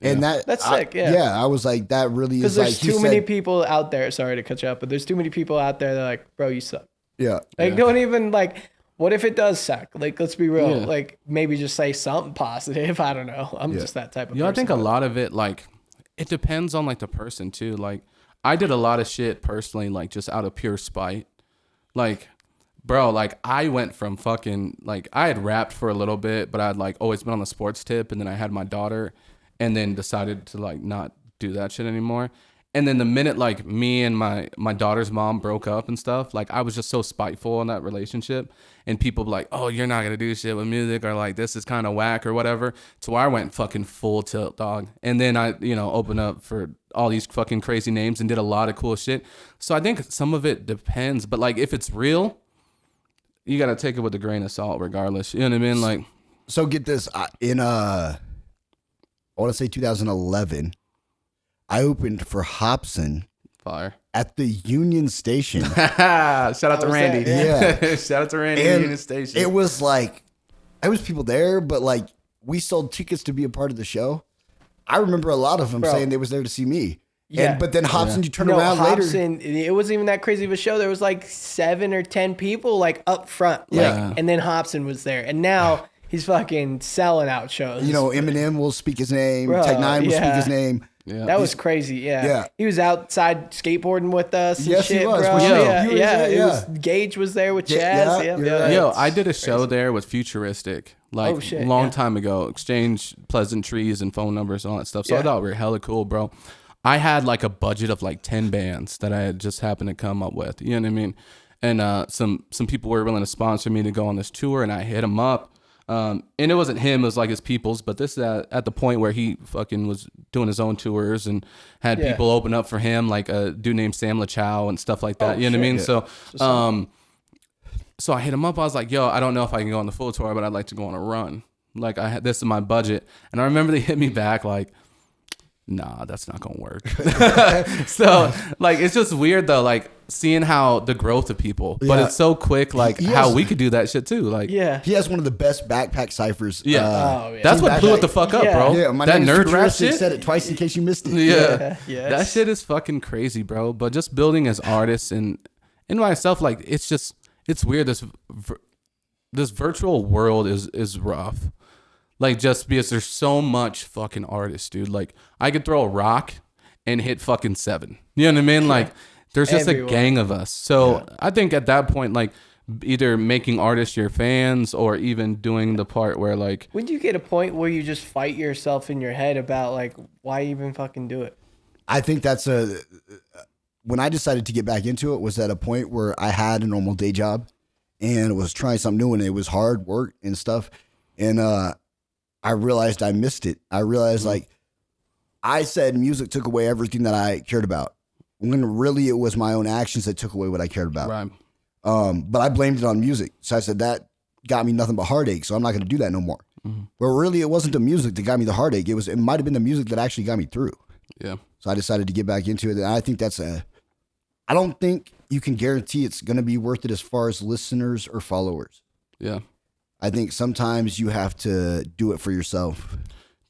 And that's sick. Yeah. Yeah. I was like, that really is Because like, there's too many people out there. Sorry to cut you up, but there's too many people out there that are like, "Bro, you suck." Yeah. Like, don't even like. What if it does suck? Like, let's be real. Like, maybe just say something positive. I don't know. I'm just that type of person. I think a lot of it, like, it depends on, like, the person, too. Like, I did a lot of shit personally, like, just out of pure spite. Like, bro, like, I went from fucking, like, I had rapped for a little bit, but I'd, like, always been on the sports tip, and then I had my daughter, and then decided to, like, not do that shit anymore. And then the minute, like, me and my daughter's mom broke up and stuff, like, I was just so spiteful in that relationship. And people be like, "Oh, you're not going to do shit with music," or like, "This is kind of whack," or whatever. So I went fucking full tilt, dog. And then I, opened up for all these fucking crazy names and did a lot of cool shit. So I think some of it depends. But, like, if it's real, you got to take it with a grain of salt regardless. You know what I mean? Like, So get this. I want to say 2011, I opened for Hobson fire. at the Union Station. Shout out to Randy. Yeah. Shout out to Randy And at Union Station. It was like, there was people there, but like, we sold tickets to be a part of the show. I remember a lot of them saying they was there to see me. Yeah. But then Hobson, you turn around Hobson, later. it wasn't even that crazy of a show. There was like 7 or 10 people like up front. Yeah. And then Hobson was there. And now he's fucking selling out shows. Eminem will speak his name. Bro, Tech Nine will speak his name. Yeah. That was crazy, yeah. He was outside skateboarding with us and Yes, shit, he was. bro. For sure. Yeah. Gage was there with Chaz. Yeah, you're right. Yo, I did a show there with Futuristic, like long time ago. Exchange pleasantries and phone numbers and all that stuff. So I thought we were hella cool, bro. I had like a budget of like 10 bands that I had just happened to come up with. You know what I mean? And some people were willing to sponsor me to go on this tour, and I hit them up. And it wasn't him, it was like his peoples, but this is at the point where he fucking was doing his own tours and had people open up for him, like a dude named Sam LaChow and stuff like that. You know what I mean? Yeah. So I hit him up. I was like, "Yo, I don't know if I can go on the full tour, but I'd like to go on a run. Like, this is my budget." And I remember they hit me back like, "Nah, that's not gonna work." So like, it's just weird though, like seeing how the growth of people, but it's so quick, like how we could do that shit too. Like, he has one of the best backpack ciphers. That's what blew it the fuck up, bro. Yeah, my that name nerd is rap Futuristic, shit. said it twice in case you missed it. Yeah. That shit is fucking crazy, bro. But just building as artists and in myself, like it's weird. This virtual world is rough. Like, just because there's so much fucking artists, dude. Like, I could throw a rock and hit fucking 7. You know what I mean? Like, there's just a gang of us. So I think at that point, like, either making artists your fans or even doing the part where, like, when do you get a point where you just fight yourself in your head about like, why even fucking do it? I think that's when I decided to get back into it was at a point where I had a normal day job and was trying something new, and it was hard work and stuff. And I realized I missed it. I realized like I said music took away everything that I cared about, when really it was my own actions that took away what I cared about. Right. But I blamed it on music. So I said that got me nothing but heartache, so I'm not going to do that no more. But really it wasn't the music that got me the heartache. It might have been the music that actually got me through. Yeah. So I decided to get back into it. And I think I don't think you can guarantee it's going to be worth it as far as listeners or followers. Yeah. I think sometimes you have to do it for yourself.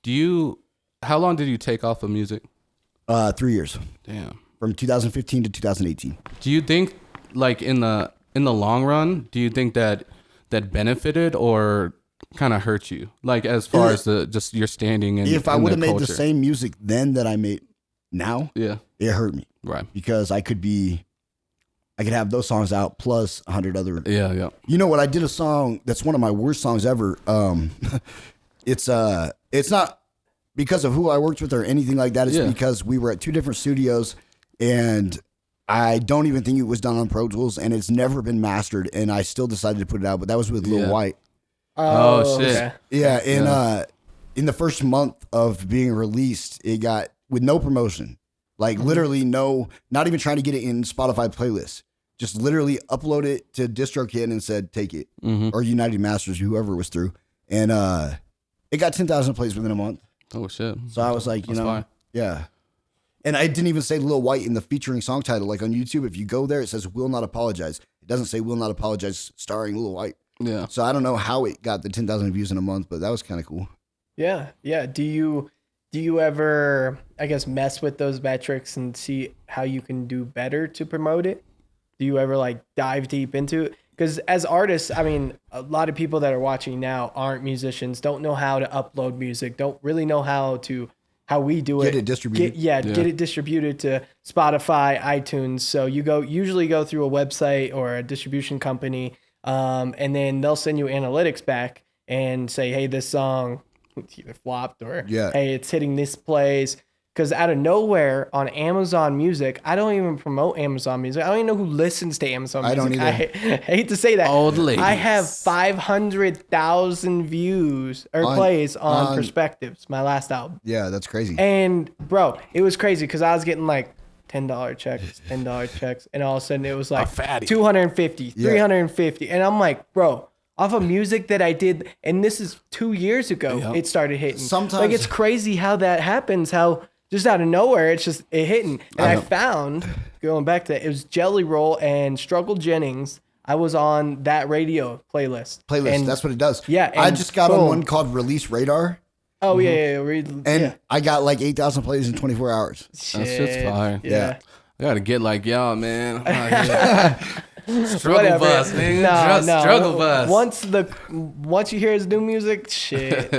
How long did you take off of music? 3 years. Damn. From 2015 to 2018. Do you think, like, in the long run, do you think that benefited, or kind of hurt you? Like as far as just your standing in if I in would have the made the culture? same music then that I made now, Yeah. it hurt me. Right. Because I could have those songs out plus 100 other. Yeah. Yeah. You know what? I did a song that's one of my worst songs ever. It's not because of who I worked with or anything like that. It's because we were at 2 different studios, and I don't even think it was done on Pro Tools, and it's never been mastered. And I still decided to put it out, but that was with Lil White. Oh shit. Okay. Yeah, and in the first month of being released, it got with no promotion, like literally no, not even trying to get it in Spotify playlist. Just literally upload it to DistroKid and said take it, or United Masters, whoever was through, and it got 10,000 plays within a month. Oh shit. So I was like, That's fine. yeah. And I didn't even say Lil White in the featuring song title. Like on YouTube, if you go there, it says "Will Not Apologize." It doesn't say "Will Not Apologize" starring Lil White. Yeah. So I don't know how it got the 10,000 views in a month, but that was kind of cool. Yeah. Do you ever, I guess, mess with those metrics and see how you can do better to promote it? Do you ever like dive deep into it? Because as artists, I mean, a lot of people that are watching now aren't musicians, don't know how to upload music, don't really know how we do it. Get it distributed. Get it distributed to Spotify, iTunes. So you usually go through a website or a distribution company, and then they'll send you analytics back and say, hey, this song either flopped or hey, it's hitting this plays. Because out of nowhere on Amazon Music, I don't even promote Amazon Music. I don't even know who listens to Amazon Music. I don't either. I hate to say that. Old ladies. I have 500,000 views or plays on Perspectives, my last album. Yeah, that's crazy. And bro, it was crazy because I was getting like $10 checks, and all of a sudden it was like 250, 350, and I'm like, bro, off of music that I did, and this is 2 years ago, it started hitting. Sometimes, like, it's crazy how that happens. How just out of nowhere, it hitting. And I found, going back to that, it was Jelly Roll and Struggle Jennings. I was on that radio playlist. And that's what it does. Yeah, I just got on one called Release Radar. Oh yeah. And I got like 8,000 plays in 24 hours. That shit's fire. Yeah. I gotta get like y'all, man. Struggle Whatever. bus, nigga. No. Struggle bus. Once you hear his new music, shit.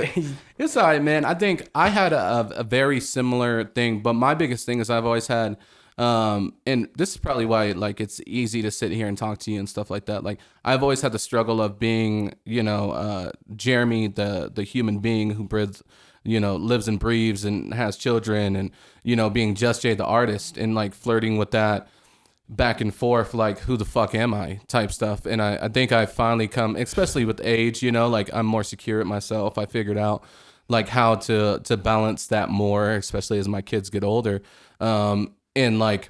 It's all right, man. I think I had a very similar thing, but my biggest thing is I've always had, and this is probably why like it's easy to sit here and talk to you and stuff like that. Like I've always had the struggle of being, Jeremy, the human being who breathes, lives and breathes and has children, and being Juz J, the artist, and like flirting with that back and forth, like who the fuck am I type stuff. And I think I finally come, especially with age, like I'm more secure at myself. I figured out like how to balance that more, especially as my kids get older, and like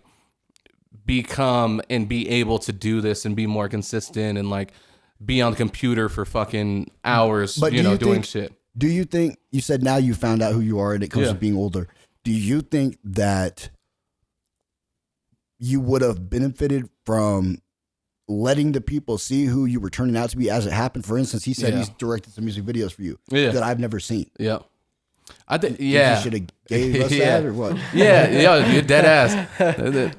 become and be able to do this and be more consistent and like be on the computer for fucking hours, doing shit. Do you think, you said now you found out who you are and it comes to being older. Do you think that you would have benefited from letting the people see who you were turning out to be as it happened? For instance, he said he's directed some music videos for you that I've never seen. Yeah. I think, You should have gave us that or what? Yeah, you're dead ass.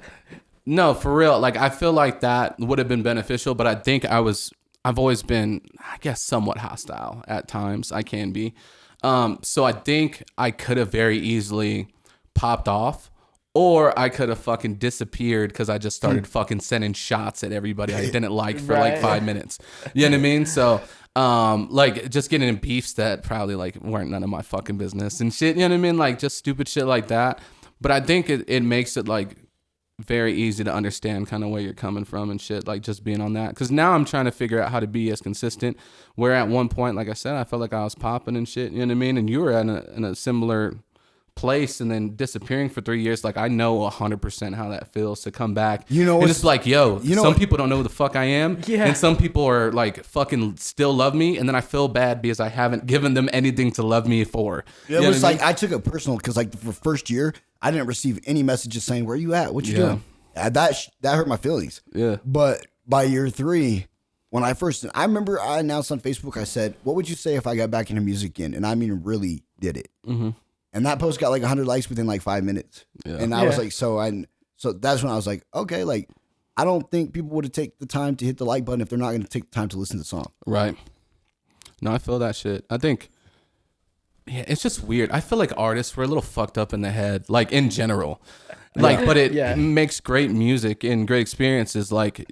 No, for real. Like, I feel like that would have been beneficial, but I think I've always been, I guess, somewhat hostile at times. I can be. So I think I could have very easily popped off. Or I could have fucking disappeared because I just started fucking sending shots at everybody I didn't like for like 5 minutes. You know what I mean? So, like just getting in beefs that probably like weren't none of my fucking business and shit. You know what I mean? Like just stupid shit like that. But I think it makes it like very easy to understand kind of where you're coming from and shit. Like just being on that. Because now I'm trying to figure out how to be as consistent. Where at one point, like I said, I felt like I was popping and shit. You know what I mean? And you were in a similar place and then disappearing for 3 years. Like I know 100% how that feels to come back. And it's like, some people don't know who the fuck I am. Yeah. And some people are like fucking still love me. And then I feel bad because I haven't given them anything to love me for. It was like, I took it personal because like for first year, I didn't receive any messages saying, where you at? What you doing? That hurt my feelings. Yeah. But by year 3, when I remember I announced on Facebook, I said, what would you say if I got back into music again? And I mean, really did it. Mm-hmm. And that post got like 100 likes within like 5 minutes. Yeah. And I was like, so that's when I was like, okay, like, I don't think people would have taken the time to hit the like button if they're not going to take the time to listen to the song. Right. No, I feel that shit. I think, yeah, it's just weird. I feel like artists were a little fucked up in the head, like in general. Like, but it makes great music and great experiences. Like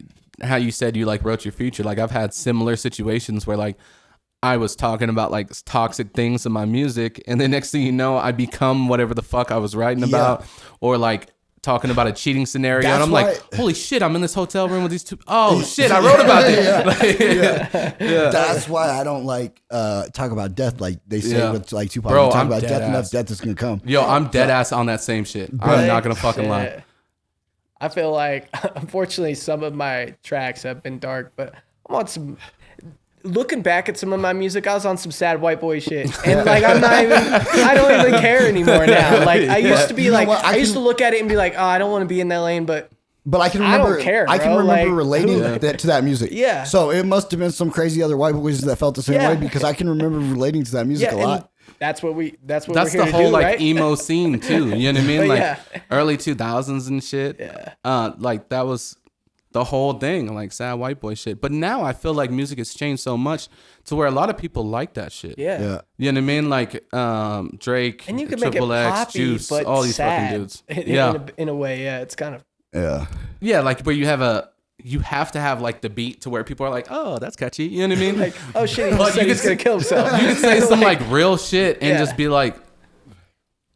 how you said you like wrote your future. Like I've had similar situations where like I was talking about like toxic things in my music, and the next thing you know, I become whatever the fuck I was writing about, or like talking about a cheating scenario. That's and I'm why, like, holy shit, I'm in this hotel room with these two. Oh shit, I wrote about it. That's why I don't like talk about death like they say with like Tupac. Bro, talk I'm about dead death ass. enough, death is gonna come. Yo, I'm dead ass on that same shit. I'm not gonna fucking lie. I feel like, unfortunately, some of my tracks have been dark, but I'm on some. Looking back at some of my music, I was on some sad white boy shit, and like I don't even care anymore now. Like I used to be I used to look at it and be like, oh, I don't want to be in that lane, but I can remember. I don't care, I can bro. remember Like, relating to that music. Yeah. So it must have been some crazy other white boys that felt the same way, because I can remember relating to that music a lot. That's what we're That's here the to whole do, like right? emo scene too. You know what I mean? But Like early 2000s and shit. Yeah. Like that was the whole thing, like sad white boy shit. But now I feel like music has changed so much to where a lot of people like that shit. Yeah. You know what I mean? Like Drake, And you can make it Triple X, poppy, Juice, but all these sad fucking dudes. In a way, yeah. It's kind of Yeah, like where you have to have like the beat to where people are like, oh, that's catchy. You know what I mean? like, oh shit, he just said he's gonna kill himself. You can say some like real shit and just be like,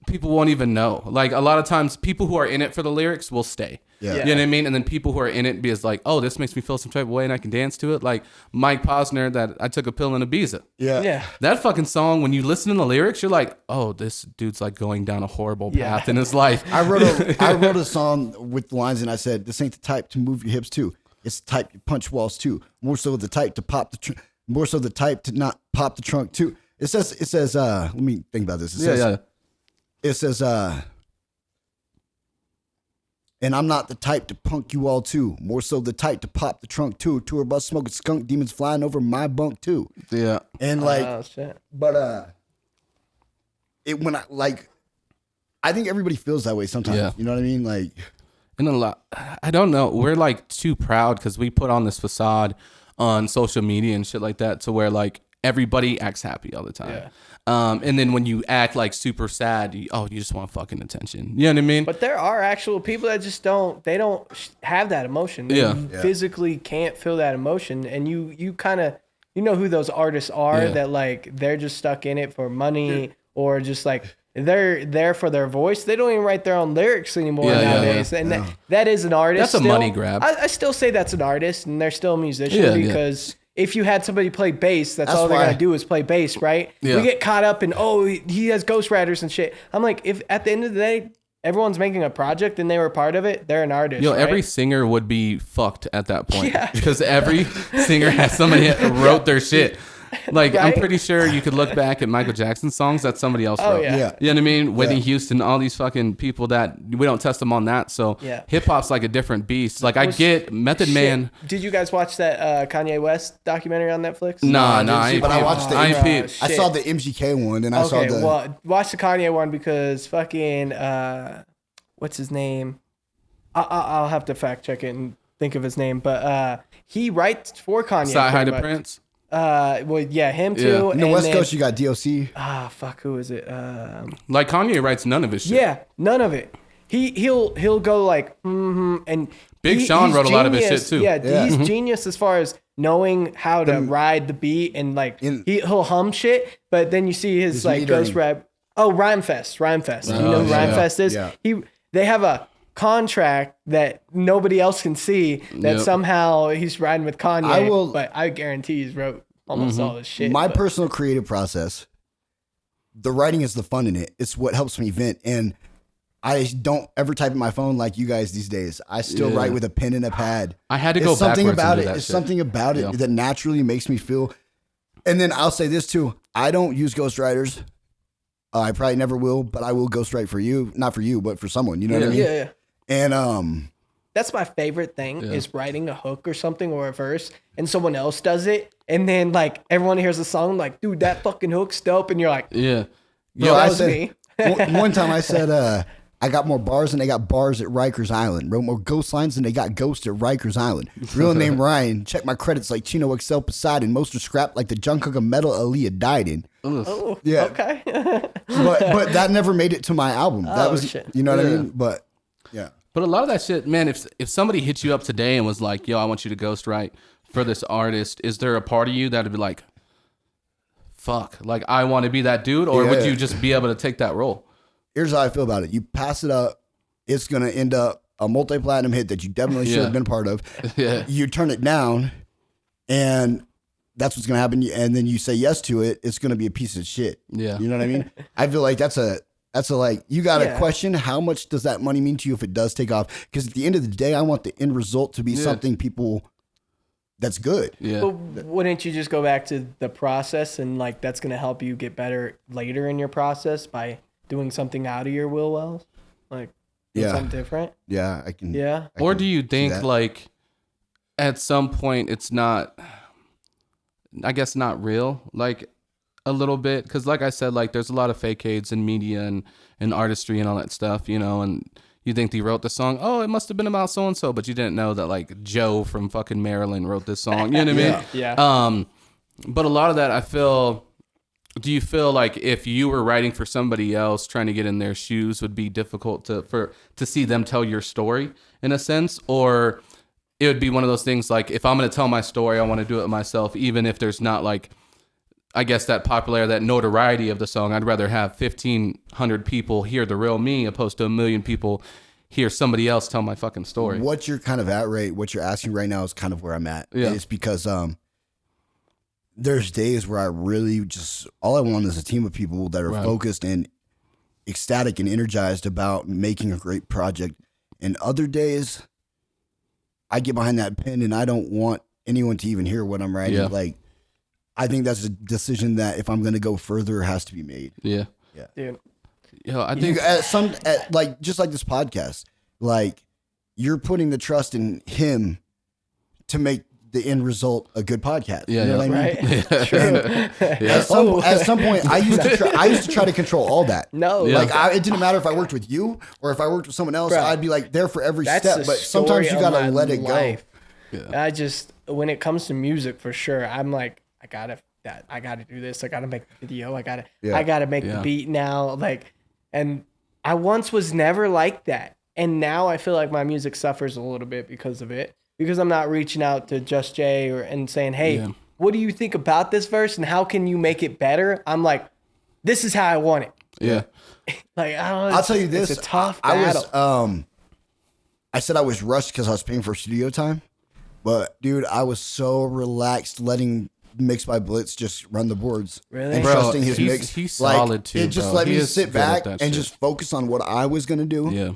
people won't even know. Like a lot of times people who are in it for the lyrics will stay. Yeah. You know what I mean? And then people who are in it be as like, oh, this makes me feel some type of way and I can dance to it. Like Mike Posner, that I took a pill in Ibiza. Yeah. That fucking song, when you listen to the lyrics, you're like, oh, this dude's like going down a horrible path in his life. I wrote a song with the lines, and I said, "This ain't the type to move your hips to. It's the type you punch walls to. More so the type to pop the more so the type to not pop the trunk too." It says. Let me think about this. It says. And I'm not the type to punk you all too. More so the type to pop the trunk too. Tour bus smoking skunk demons flying over my bunk too. Yeah. And like, Oh shit. but I think everybody feels that way sometimes. Yeah. You know what I mean? Like, And a lot, I don't know. We're like too proud because we put on this facade on social media and shit like that to where like everybody acts happy all the time. Yeah. And then when you act like super sad, you just want fucking attention. You know what I mean? But there are actual people that just don't have that emotion. They physically can't feel that emotion. And you kind of, you know who those artists are that like, they're just stuck in it for money or just like, they're there for their voice. They don't even write their own lyrics anymore nowadays. And that is an artist. That's a money grab. I still say that's an artist and they're still a musician because if you had somebody play bass, that's all they're going to do is play bass, right? Yeah. We get caught up in, oh, he has ghostwriters and shit. I'm like, if at the end of the day, everyone's making a project and they were part of it, they're an artist. Yo, right? every singer would be fucked at that point. Because every singer has somebody that wrote their shit. Like, Right? I'm pretty sure you could look back at Michael Jackson songs that somebody else wrote. yeah. yeah. You know what I mean? Whitney Houston, all these fucking people that we don't test them on that. So hip hop's like a different beast. Like I get Method Man. Did you guys watch that Kanye West documentary on Netflix? Nah, I ain't But I peep. watched the I ain't peep. shit. I saw the MGK one, and I saw the. Well, watch the Kanye one because fucking what's his name? I'll have to fact check it and think of his name, but he writes for Kanye. Side High pretty to much. Prince. Well, yeah, him too. Yeah. In the and West then- Coast, you got DOC. fuck, who is it? Like Kanye writes none of his shit. Yeah, none of it. He'll go like and Big Sean he's wrote a lot of his genius. shit, too. Yeah, he's genius as far as knowing how to ride the beat and like he'll hum shit, but then you see his like metering. ghost rap. Oh, Rhymefest. You know who Rhymefest is? Yeah. They have a contract that nobody else can see that somehow he's riding with Kanye. But I guarantee he's wrote almost all his shit. My but- personal creative process, the writing is the fun in it. It's what helps me vent. And I don't ever type in my phone like you guys these days. I still write with a pen and a pad. I had to go It's something backwards about and it. do that It's shit. something about it that naturally makes me feel. And then I'll say this too. I don't use ghostwriters. I probably never will, but I will ghostwrite for you. Not for you, but for someone. You know what I mean? Yeah. And That's my favorite thing is writing a hook or something or a verse and someone else does it. And then like everyone hears the song like, dude, that fucking hook's dope. And you're like, Yeah. Yo, I that was said, me. one time I said, I got more bars than they got bars at Rikers Island. Wrote more ghost lines than they got ghosts at Rikers Island. Real name Ryan. Check my credits like Chino XL Poseidon. Most are scrapped like the Jungkook of metal Aaliyah died in. Oh, Yeah. okay. But that never made it to my album. That Oh, was, shit. you know what I mean? But yeah. But a lot of that shit, man, if somebody hit you up today and was like, yo, I want you to ghostwrite for this artist, is there a part of you that would be like, fuck, like I want to be that dude? Or would you just be able to take that role? Here's how I feel about it. You pass it up, it's going to end up a multi-platinum hit that you definitely should have been a part of. Yeah. You turn it down, and that's what's going to happen. And then you say yes to it, it's going to be a piece of shit. Yeah. You know what I mean? I feel like that's a like, you got to Yeah. question how much does that money mean to you if it does take off? Because at the end of the day, I want the end result to be something people that's good. Yeah. But wouldn't you just go back to the process and like that's gonna help you get better later in your process by doing something out of your will wells? Like something different? Yeah, I can. Yeah. I Or can do you see think that. like at some point it's not, I guess not real, like a little bit? Because like I said, like there's a lot of fake aids in media and artistry and all that stuff, you know, and you think he wrote the song, oh, it must have been about so-and-so, but you didn't know that like Joe from fucking Maryland wrote this song, you know what I mean? Yeah. But a lot of that I feel, do you feel like if you were writing for somebody else, trying to get in their shoes would be difficult to see them tell your story in a sense? Or it would be one of those things like, if I'm going to tell my story, I want to do it myself, even if there's not like, I guess that that notoriety of the song. I'd rather have 1,500 people hear the real me opposed to 1 million people hear somebody else tell my fucking story. What you're kind of at what you're asking right now is kind of where I'm at. Yeah. It's because there's days where I really just, all I want is a team of people that are focused and ecstatic and energized about making a great project. And other days, I get behind that pen and I don't want anyone to even hear what I'm writing. Yeah. Like, I think that's a decision that if I'm going to go further, has to be made. Yeah. Dude. Yo, I think Like just like this podcast, like you're putting the trust in him to make the end result a good podcast. Yeah, you know what I mean? Right? True. At some point, I used to try to control all that. No. Yeah. Like it didn't matter if I worked with you or if I worked with someone else. Bro, I'd be like there for every That's step. the But sometimes story you of gotta my let it life. Yeah. I just, when it comes to music, for sure, I'm like, I gotta do this. I gotta make the video. I gotta make the beat now. Like, and I once was never like that, and now I feel like my music suffers a little bit because of it. Because I'm not reaching out to Juz J and saying, hey, what do you think about this verse and how can you make it better? I'm like, this is how I want it. Yeah. Like, I don't know. I'll tell you this. It's a tough I battle. I said I was rushed because I was paying for studio time. But, dude, I was so relaxed letting Mix by Blitz just run the boards. Really? And Bro, trusting his he's- mix. he's solid too, It just bro. let He me is sit good at back that and shit. just focus on what I was going to do. Yeah.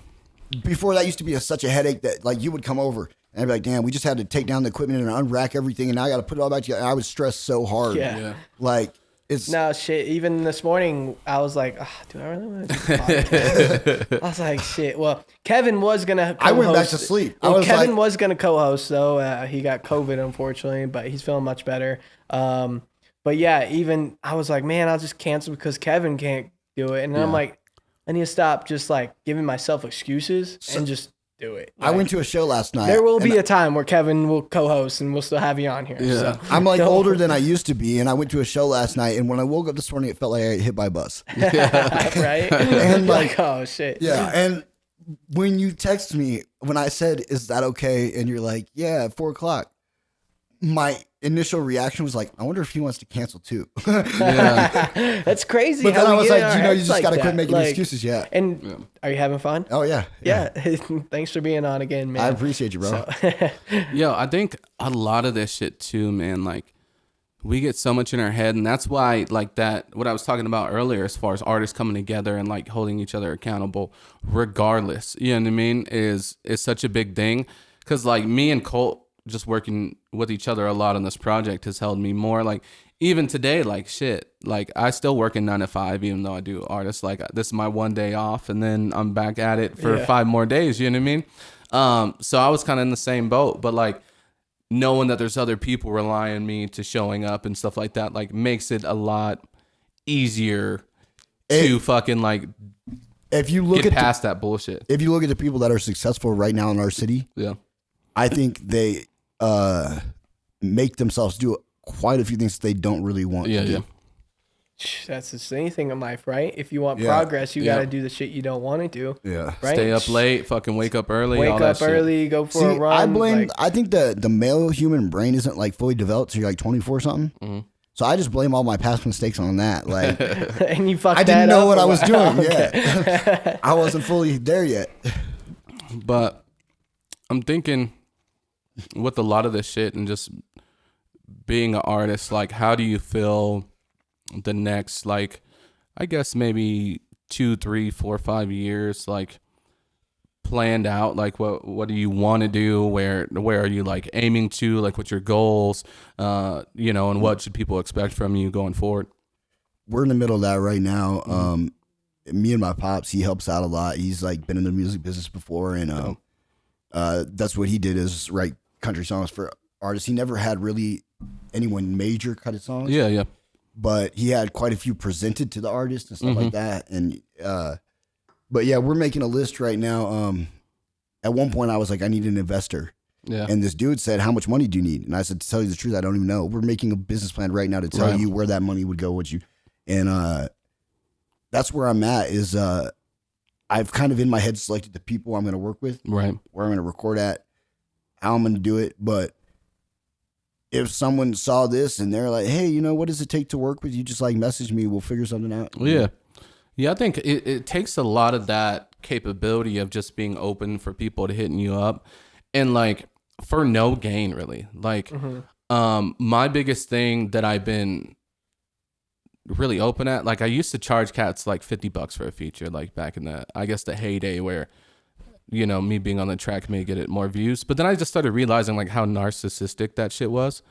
Before that used to be such a headache that, like, you would come over and I'd be like, damn, we just had to take down the equipment and unrack everything and now I got to put it all back together. And I would stress so hard. Yeah. Like, it's... No, shit. Even this morning, I was like, do I really want to do the podcast? I was like, shit. Well, Kevin was going to co-host. I went back to sleep. I Well, was Kevin like- was going to co-host, though. He got COVID, unfortunately, but he's feeling much better. But yeah, even I was like, man, I'll just cancel because Kevin can't do it. And then I'm like, I need to stop just like giving myself excuses and just do it. I went to a show last night. There will and be a time where Kevin will co-host and we'll still have you on here. Yeah. So. I'm like older than I used to be, and I went to a show last night, and when I woke up this morning, it felt like I got hit by a bus. Right? And like, oh shit. Yeah, and when you text me, when I said, "Is that okay?" and you're like, "Yeah, at 4:00," my initial reaction was like, "I wonder if he wants to cancel too." That's crazy. But how then I we was get in like, our you know, you heads just like gotta quit that. making Like, excuses. Yeah. And are you having fun? Oh yeah. Yeah. Thanks for being on again, man. I appreciate you, bro. Yo, I think a lot of this shit too, man, like we get so much in our head, and that's why like that what I was talking about earlier as far as artists coming together and like holding each other accountable regardless, you know what I mean, is such a big thing. Cause like me and Colt just working with each other a lot on this project has held me more like even today, like shit, like I still work in 9 to 5, even though I do artists, like this is my one day off and then I'm back at it for 5 more days. You know what I mean? So I was kind of in the same boat, but like knowing that there's other people relying on me to showing up and stuff like that, like makes it a lot easier to fucking like if you look get at past that bullshit. if you look at the people that are successful right now in our city, Yeah. I think they make themselves do quite a few things that they don't really want to do. Yeah. That's the same thing in life, right? If you want Yeah. progress, you Yeah. got to do the shit you don't want to do. Yeah. Right? Stay up late, fucking wake up early. Wake all that up shit. early, go for a See, run. I think the male human brain isn't like fully developed. So you're like 24 something. Mm-hmm. So I just blame all my past mistakes on that. Like and you fucked I didn't that know up what or I was doing. Okay. Yeah, I wasn't fully there yet. But I'm thinking with a lot of this shit and just being an artist, like, how do you feel the next, like, I guess maybe 2, 3, 4, 5 years, like, planned out? Like, what do you want to do? Where are you, like, aiming to? Like, what's your goals? You know, and what should people expect from you going forward? We're in the middle of that right now. Me and my pops, he helps out a lot. He's like been in the music business before, and that's what he did, is write country songs for artists. He never had really anyone major cut his songs. Yeah. But he had quite a few presented to the artists and stuff like that. And but yeah, we're making a list right now. At one point I was like, I need an investor. Yeah. And this dude said, how much money do you need? And I said, to tell you the truth, I don't even know. We're making a business plan right now to tell Right. you where that money would go, and that's where I'm at, is I've kind of in my head selected the people I'm going to work with, Right. where I'm going to record at, how I'm going to do it. But if someone saw this and they're like, hey, you know, what does it take to work with you? Just like message me. We'll figure something out. Yeah. Yeah, I think it takes a lot of that capability of just being open for people to hitting you up, and like for no gain really. Like my biggest thing that I've been really open at, like I used to charge cats like $50 for a feature, like back in the heyday where, you know, me being on the track may get it more views. But then I just started realizing like how narcissistic that shit was,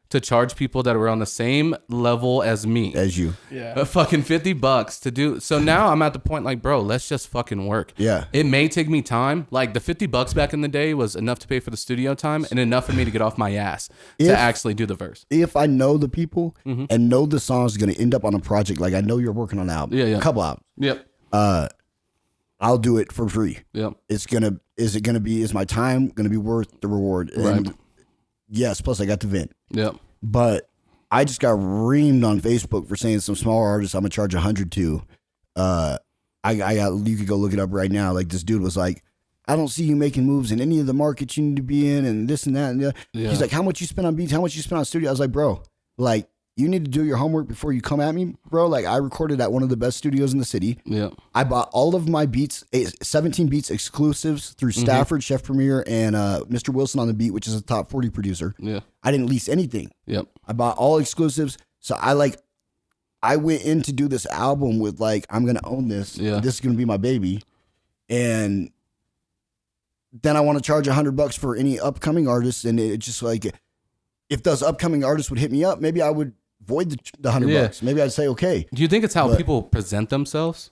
to charge people that were on the same level as me. As you. Yeah. Fucking $50 to do. So now I'm at the point like, bro, let's just fucking work. Yeah. It may take me time. Like the $50 back in the day was enough to pay for the studio time and enough for me to get off my ass to actually do the verse. If I know the people and know the song is going to end up on a project, like I know you're working on an album, Yeah. a couple albums, Yep. I'll do it for free. Yep. Is my time going to be worth the reward? And Right. yes, plus I got to vent. Yep. But I just got reamed on Facebook for saying some smaller artists I'm gonna charge $100 to. You could go look it up right now. Like this dude was like, I don't see you making moves in any of the markets you need to be in, and this and that. And Yeah. He's like, how much you spend on beats? How much you spend on studio? I was like, bro, like you need to do your homework before you come at me, bro. Like I recorded at one of the best studios in the city. Yep. I bought all of my beats, 17 beats exclusives through Stafford, Chef Premier, and Mr. Wilson on the beat, which is a top 40 producer. Yeah. I didn't lease anything. Yep. I bought all exclusives. So I went in to do this album with like, I'm going to own this. Yeah. This is going to be my baby. And then I want to charge $100 for any upcoming artists. And it's just like, if those upcoming artists would hit me up, maybe I would void the $100. Yeah. Maybe I'd say, okay. Do you think it's how But- people present themselves?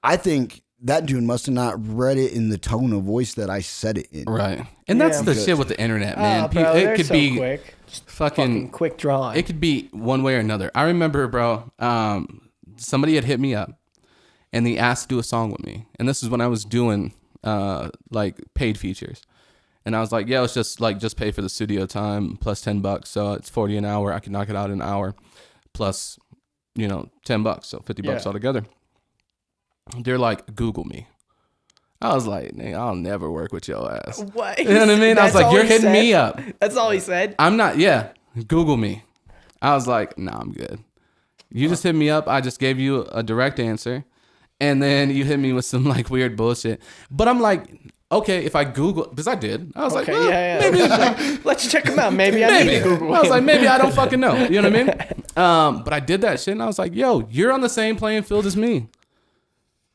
I think that dude must have not read it in the tone of voice that I said it in. Right. And that's Yeah. the shit with the internet, man. Ah, bro, it they're could so be quick. Just fucking quick drawing. It could be one way or another. I remember, bro, somebody had hit me up and they asked to do a song with me. And this is when I was doing like paid features. And I was like, yeah, it's just pay for the studio time plus $10. So it's $40 an hour. I can knock it out in an hour plus, you know, $10. So $50 Yeah. altogether. They're like, Google me. I was like, nigga, I'll never work with your ass. What? You know what I mean? I was That's like, all you're he hitting said? me up. That's all he said. I'm not, yeah, Google me. I was like, nah, I'm good. You just hit me up. I just gave you a direct answer. And then you hit me with some like weird bullshit. But I'm like, okay, if I Google, because I did. I was Okay, like, well, yeah. maybe. Let's check him out. Maybe I need to Google I was him. like, maybe I don't fucking know. You know what I mean? But I did that shit and I was like, yo, you're on the same playing field as me.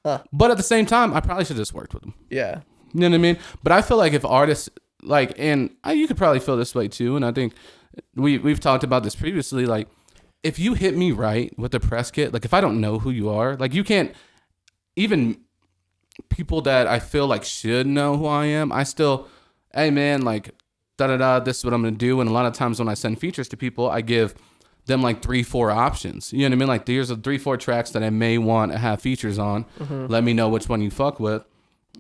But at the same time, I probably should have just worked with them. Yeah. You know what I mean? But I feel like if artists like, and you could probably feel this way too. And I think we've talked about this previously. Like, if you hit me right with the press kit, like if I don't know who you are, like you can't, even people that I feel like should know who I am, I still, hey man, like this is what I'm gonna do. And a lot of times when I send features to people, I give them like 3-4 options. You know what I mean? Like here's a 3-4 tracks that I may want to have features on. Let me know which one you fuck with,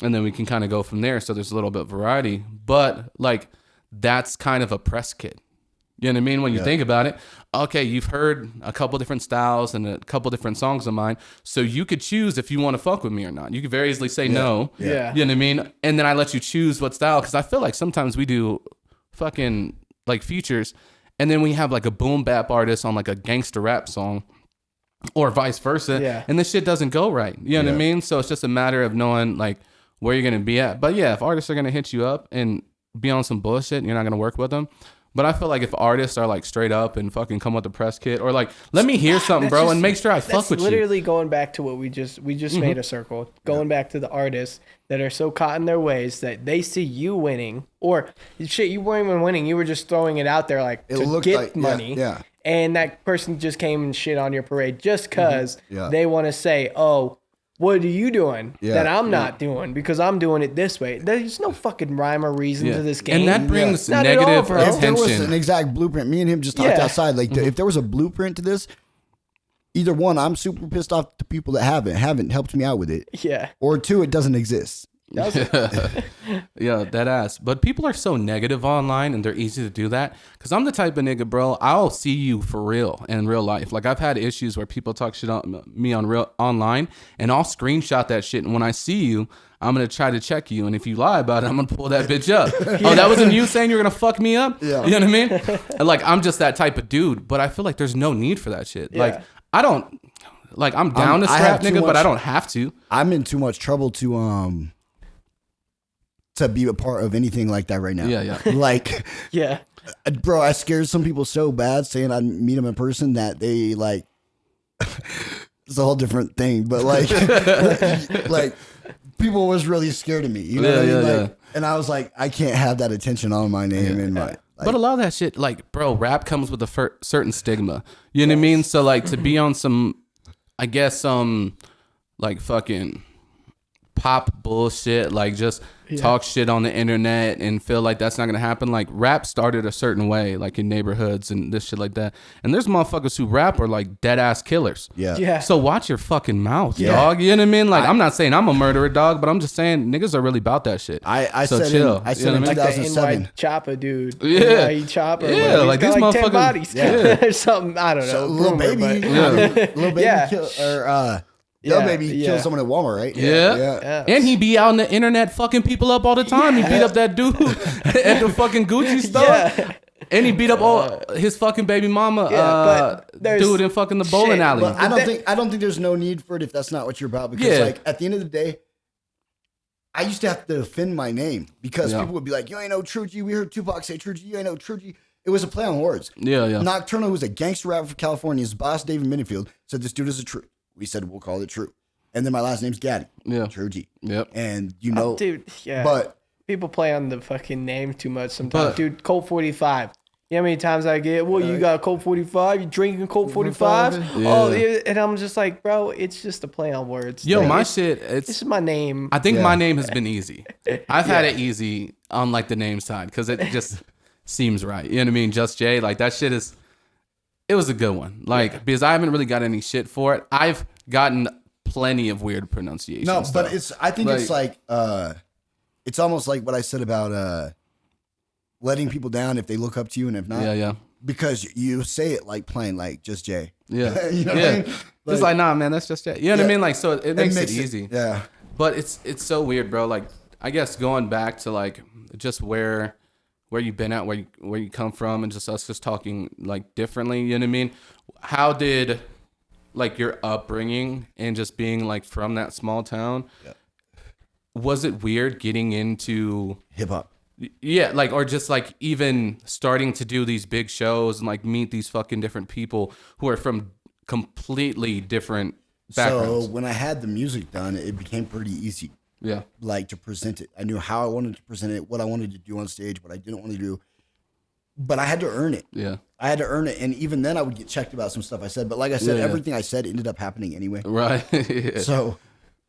and then we can kind of go from there. So there's a little bit of variety, but like that's kind of a press kit. You know what I mean? When you think about it, okay, you've heard a couple different styles and a couple different songs of mine, so you could choose if you want to fuck with me or not. You could very easily say no. Yeah. You know what I mean? And then I let you choose what style, because I feel like sometimes we do fucking like features, and then we have like a boom bap artist on like a gangster rap song, or vice versa, and this shit doesn't go right. You know what I mean? So it's just a matter of knowing like where you're gonna be at. But yeah, if artists are gonna hit you up and be on some bullshit, and you're not gonna work with them. But I feel like if artists are like straight up and fucking come with a press kit, or like, let me hear something, bro, and make sure I fuck with you. That's literally going back to what we just made a circle. Going back to the artists that are so caught in their ways that they see you winning, or shit, you weren't even winning. You were just throwing it out there like to get like, money. Yeah. And that person just came and shit on your parade just because they want to say, oh, what are you doing that I'm not doing because I'm doing it this way? There's no fucking rhyme or reason to this game. And that brings Not at all, negative bro. attention. If there was an exact blueprint, me and him just talked outside. Like, if there was a bluept to this, either one, I'm super pissed off to people that haven't helped me out with it. Yeah. Or two, it doesn't exist. Yeah, that ass. But people are so negative online, and they're easy to do that. Because I'm the type of nigga, bro, I'll see you for real in real life. Like, I've had issues where people talk shit on me on real online, and I'll screenshot that shit. And when I see you, I'm going to try to check you. And if you lie about it, I'm going to pull that bitch up. Oh, that wasn't you saying you were going to fuck me up? Yeah. You know what I mean? And like, I'm just that type of dude. But I feel like there's no need for that shit. Like, I don't, like, I'm down to scrap, nigga, but I don't have to. I'm in too much trouble to be a part of anything like that right now. Yeah. Like, bro, I scared some people so bad saying I'd meet them in person that they like, it's a whole different thing, but like, like people was really scared of me. You know what I mean? Like, and I was like, I can't have that attention on my name and my. Like, but a lot of that shit, like, bro, rap comes with a certain stigma. You know what I mean? So like to be on some, I guess some, like fucking pop bullshit, like just talk shit on the internet and feel like that's not gonna happen. Like, rap started a certain way, like in neighborhoods and this shit like that. And there's motherfuckers who rap are like dead ass killers. Yeah. So watch your fucking mouth, dog. You know what I mean? Like, I'm not saying I'm a murderer, dog, but I'm just saying niggas are really about that shit. I so said chill. I said in Like the 2007. NY Chopper dude. Yeah. NY Chopper. Yeah, like these got, 10 motherfuckers- bodies. Yeah. Or something. I don't know. So little rumor, baby, but- little baby, kill, or baby killed someone at Walmart, right? Yeah. And he be out on the internet fucking people up all the time. He beat up that dude at the fucking Gucci store. Yeah. And he beat up all his fucking baby mama but there's dude in fucking the bowling shit, alley. But I don't think there's no need for it if that's not what you're about. Because like at the end of the day, I used to have to defend my name because people would be like, "You ain't no Tru-G." We heard Tupac say Tru-G. You ain't no Tru-G. It was a play on words. Yeah. Nocturno, who was a gangster rapper from California, his boss David Minifield said this dude is a Tru. We said we'll call it Tru. And then my last name's Gaddy. Yeah. Tru-G. Yep. And you know, dude, but people play on the fucking name too much sometimes. Dude, Colt 45. You know how many times I get, well, you got a Colt 45? You drinking Colt 45? Yeah. Oh, and I'm just like, bro, it's just a play on words. Yo, Like, my it's- shit, This it's is my name. I think my name has been easy. I've had it easy on like the name side because it just seems right. You know what I mean? Juz J, like that shit it was a good one. Like, because I haven't really got any shit for it. I've gotten plenty of weird pronunciations. no, though. but I think it's like, it's almost like what I said about letting people down if they look up to you and if not. Yeah. Because you say it like plain, like just Jay. Yeah. You know what I mean? It's like, nah, man, that's just it. You know what I mean? Like, so it makes it easy. Yeah. But it's so weird, bro. Like, I guess going back to like just where you've been at, where you come from, and just us just talking like differently. You know what I mean? How did like your upbringing and just being like from that small town? Yeah. Was it weird getting into Hip hop. Yeah, like, or just like even starting to do these big shows and like meet these fucking different people who are from completely different backgrounds. So when I had the music done, it became pretty easy. Yeah. Like to present it. I knew how I wanted to present it, what I wanted to do on stage, what I didn't want to do. But I had to earn it. Yeah. I had to earn it. And even then I would get checked about some stuff I said. But like I said, everything I said ended up happening anyway. Right. Yeah. So,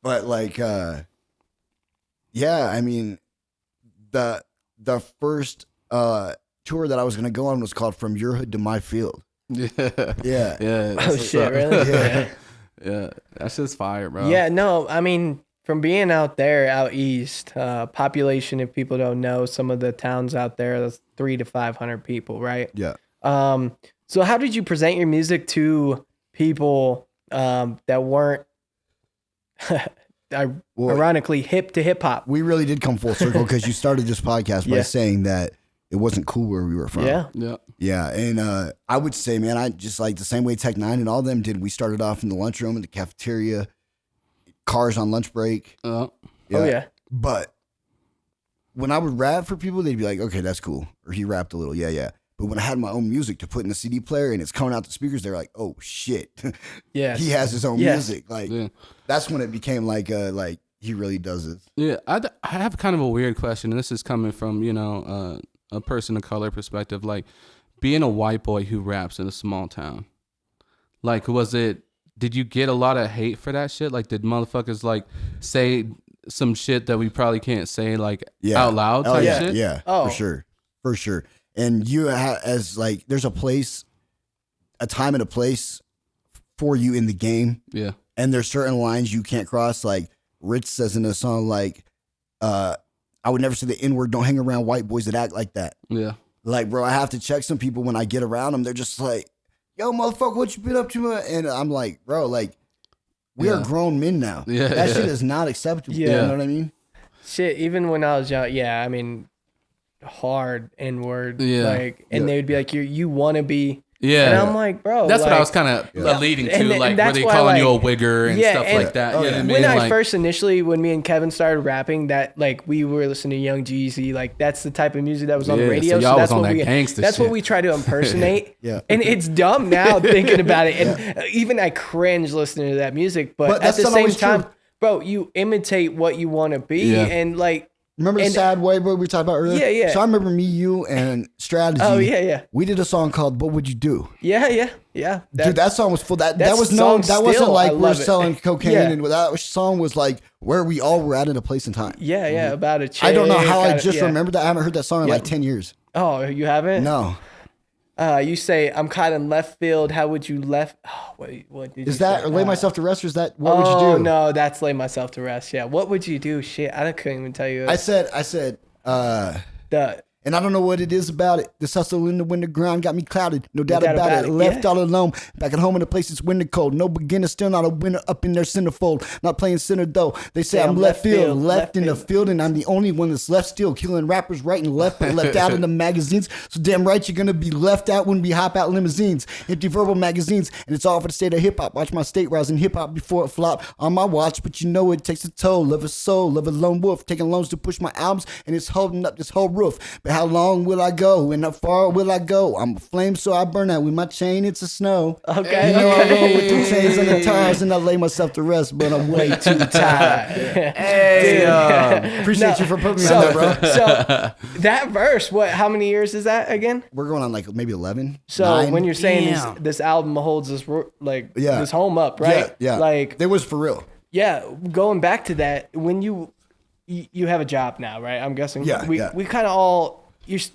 but like, I mean, the first tour that I was going to go on was called From Your Hood to My Field. Yeah. Yeah. Oh shit, really? Yeah. Yeah. That's just fire, bro. Yeah, no, I mean, from being out there, out east, population, if people don't know, some of the towns out there, that's 300 to 500 people, right? Yeah. So how did you present your music to people that weren't, ironically, hip to hip hop? We really did come full circle because you started this podcast by saying that it wasn't cool where we were from. Yeah. Yeah. Yeah. And I would say, man, I just like the same way Tech Nine and all them did. We started off in the lunchroom, in the cafeteria, cars on lunch break. Oh, yeah. But when I would rap for people, they'd be like, okay, that's cool. Or he rapped a little. Yeah, yeah. But when I had my own music to put in the CD player and it's coming out the speakers, they're like, oh shit. Yeah. He has his own music. Like Yeah. that's when it became like he really does it. Yeah, I have kind of a weird question, and this is coming from, a person of color perspective. Like, being a white boy who raps in a small town, like, did you get a lot of hate for that shit? Like, did motherfuckers, like, say some shit that we probably can't say, like, out loud type shit? Yeah, Oh. for sure. And you as like, there's a time and a place for you in the game. Yeah. And there's certain lines you can't cross. Like Rich says in a song, like, I would never say the N-word. Don't hang around white boys that act like that. Yeah. Like, bro, I have to check some people when I get around them. They're just like, yo, motherfucker, what you been up to? And I'm like, bro, like, we are grown men now. Yeah, that yeah. shit is not acceptable. Yeah. You know what I mean? Shit, even when I was young, I mean, hard N-word. Yeah. Like, and they would be like, you want to be. Yeah. And I'm like, bro. That's what I like- was kind of leading to, And like, were that's they why, calling you a like- wigger and stuff and like that? You know what I mean? When I Like, first when me and Kevin started rapping, that like we were listening to Young Jeezy, like that's the type of music that was on the Yeah, radio. so y'all that's was on what that we gangsta that's what shit. we try to impersonate. Yeah. And it's dumb now thinking about it, and even I cringe listening to that music. But at that's the not same always time, true. bro, you imitate what you want to be, Yeah. and like. Remember the And- sad way bro we talked about earlier? Yeah, yeah. So I remember me, you, and Strategy. Oh, yeah. We did a song called "What Would You Do." Yeah. Dude, that song was full. That was song no. That wasn't still, like I we're love it. selling cocaine, Yeah. and that song was like where we all were at in a place and time. yeah, about a chick. I don't know how I kinda- just yeah. remembered that. I haven't heard that song in like 10 years. Oh, you haven't? No, You say I'm caught in left field. How would you left? Oh, what did is you that say? or lay myself to rest? Or is that what would you Oh do? no, that's lay myself to rest. Yeah. What would you do? Shit, I couldn't even tell you. I said, The and I don't know what it is about it. This hustle in the winter ground got me clouded. No doubt about it. Left yeah. all alone. Back at home in the place it's winter cold. No beginner, still not a winner up in their centerfold. Not playing center though. They say I'm left field. Left in the field, and I'm the only one that's left still. Killing rappers right and left, but left out in the magazines. So damn right you're gonna be left out when we hop out limousines. Empty verbal magazines. And it's all for the state of hip hop. Watch my state rise in hip hop before it flop on my watch. But you know it takes a toll of a soul, of a lone wolf. Taking loans to push my albums, and it's holding up this whole roof. But how long will I go? And how far will I go? I'm a flame, so I burn out with my chain. It's a snow. Okay, You know I okay. roll with the chains and the tires, and I lay myself to rest, but I'm way too tired. hey, Appreciate you for putting me on that, bro. So that verse, how many years is that again? We're going on like maybe 11. So 9. when you're saying Damn. this album holds this Yeah. this home up, right? Yeah. Like it was for real. yeah, going back to that, when you have a job now, right? I'm guessing. Yeah, We yeah. kind of all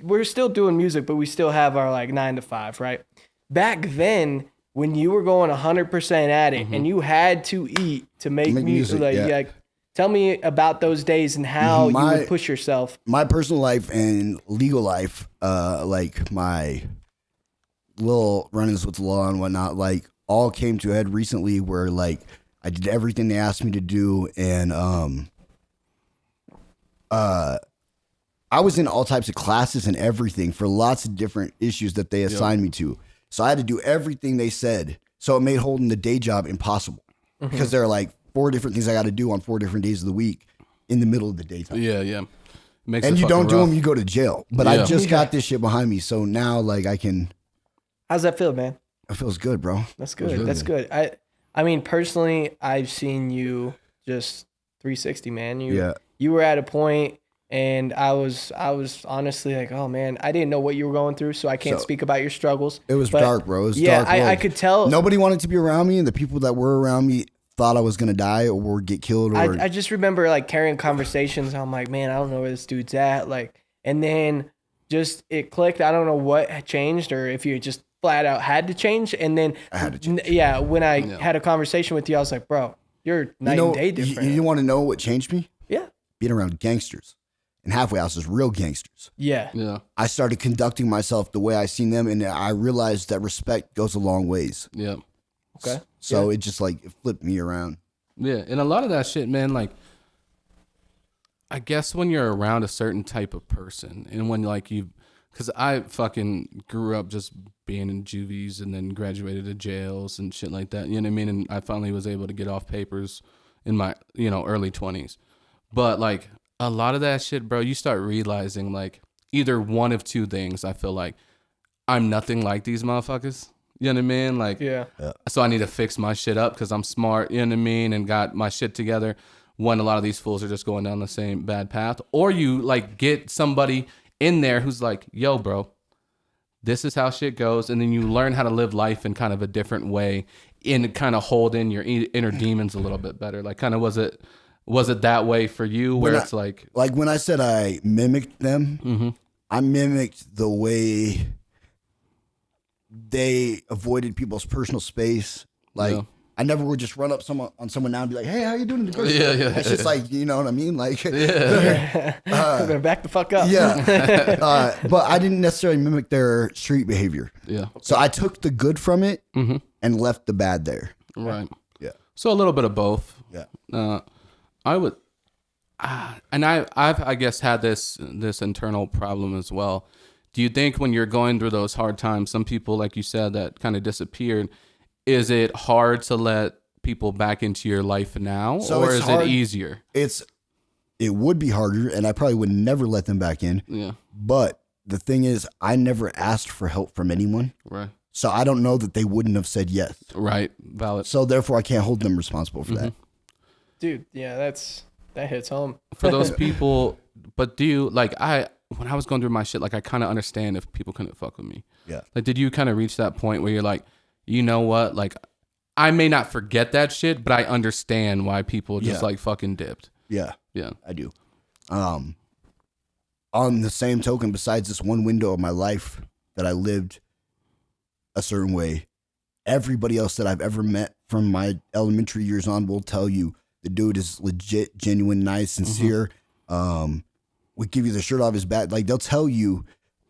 we're still doing music, but we still have our like 9 to 5, right? Back then, when you were going 100% at it, and you had to eat to make music, like tell me about those days and how you would push yourself. My personal life and legal life, like my little run-ins with the law and whatnot, like all came to a head recently where like I did everything they asked me to do, and I was in all types of classes and everything for lots of different issues that they assigned me to. So I had to do everything they said. So it made holding the day job impossible because there are like 4 different things I got to do on 4 different days of the week in the middle of the daytime. yeah. Makes And it you don't fucking do rough. them, you go to jail. But I just got this shit behind me. So now like How's that feel, man? it feels good, bro. That's good. That's good. I mean, personally, I've seen you just 360, man. You were at a point, and I was honestly like, oh man, I didn't know what you were going through, so I can't speak about your struggles. It was But dark, bro. It was yeah, dark. I world. could tell. Nobody wanted to be around me, and the people that were around me thought I was gonna die or get killed. Or I just remember like carrying conversations. I'm like, man, I don't know where this dude's at. Like, and then just it clicked. I don't know what had changed or if you just flat out had to change. And then, I had to change. Yeah, when I had a conversation with you, I was like, bro, you're night and day different. You want to know what changed me? Yeah. Being around gangsters and halfway houses, real gangsters. Yeah. Yeah. I started conducting myself the way I seen them, and I realized that respect goes a long ways. Yeah. Okay. So it just like it flipped me around. Yeah. And a lot of that shit, man, like, I guess when you're around a certain type of person and when like because I fucking grew up just being in juvies and then graduated to jails and shit like that. You know what I mean? And I finally was able to get off papers in my, early 20s. But like a lot of that shit, bro, you start realizing like either one of two things. I feel like I'm nothing like these motherfuckers. You know what I mean? Like, Yeah. So I need to fix my shit up because I'm smart, you know what I mean? And got my shit together. When a lot of these fools are just going down the same bad path. Or you like get somebody in there who's like, yo, bro, this is how shit goes. And then you learn how to live life in kind of a different way and kind of hold in your inner demons a little bit better. Like kind of was it that way for you where it's like when I said I mimicked them, I mimicked the way they avoided people's personal space. Like I never would just run up on someone now and be like, "Hey, how you doing?" Yeah. It's just like, you know what I mean? Like, Better back the fuck up. yeah. But I didn't necessarily mimic their street behavior. Yeah. So I took the good from it and left the bad there. Right. Yeah. So a little bit of both. Yeah. I would, and I've I guess had this internal problem as well. Do you think when you're going through those hard times, some people, like you said, that kind of disappeared, is it hard to let people back into your life now, or is it easier? It would be harder, and I probably would never let them back in. Yeah. But the thing is, I never asked for help from anyone. Right. So I don't know that they wouldn't have said yes. Right. Valid. So therefore, I can't hold them responsible for that. Dude, yeah, that hits home. For those people, but do you, like, when I was going through my shit, like, I kind of understand if people couldn't fuck with me. Yeah. Like, did you kind of reach that point where you're like, you know what? Like, I may not forget that shit, but I understand why people just like fucking dipped. Yeah. Yeah. I do. On the same token, besides this one window of my life that I lived a certain way, everybody else that I've ever met from my elementary years on will tell you the dude is legit, genuine, nice, sincere. Would give you the shirt off his back. Like, they'll tell you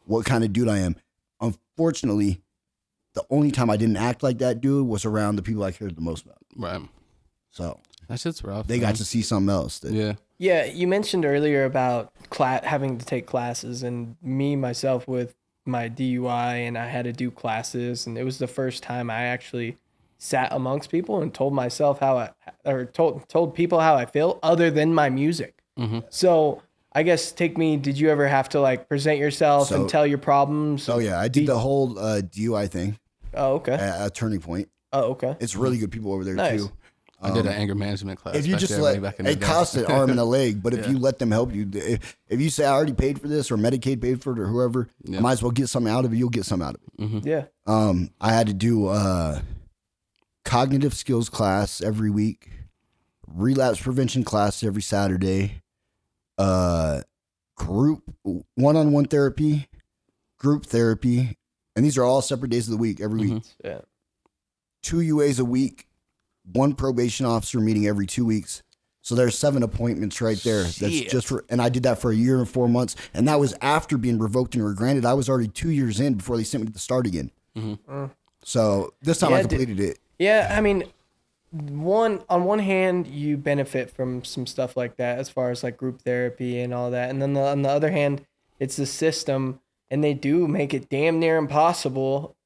what kind of dude I am. Unfortunately, the only time I didn't act like that dude was around the people I cared the most about. Right. So that shit's rough. They got to see something else. Yeah. Yeah, you mentioned earlier about having to take classes, and me, myself, with my DUI, and I had to do classes, and it was the first time I actually sat amongst people and told myself told people how I feel other than my music. So I guess did you ever have to like present yourself and tell your problems? Oh yeah, I did the whole DUI thing. Oh, okay. At Turning Point. Oh, okay. It's really good people over there too. I did an anger management class. If you just it costs an arm and a leg, but if you let them help you, if you say I already paid for this or Medicaid paid for it or whoever, I might as well get something out of it. You'll get something out of it. Yeah. I had to do cognitive skills class every week, relapse prevention class every Saturday, group one-on-one therapy, group therapy, and these are all separate days of the week every week. Yeah. 2 UAs a week. One probation officer meeting every 2 weeks. So there's 7 appointments right there. That's just and I did that for a year and 4 months. And that was after being revoked and granted. I was already 2 years in before they sent me to the start again. So this time I completed it. Yeah. I mean, on one hand, you benefit from some stuff like that as far as like group therapy and all that. And then on the other hand, it's the system, and they do make it damn near impossible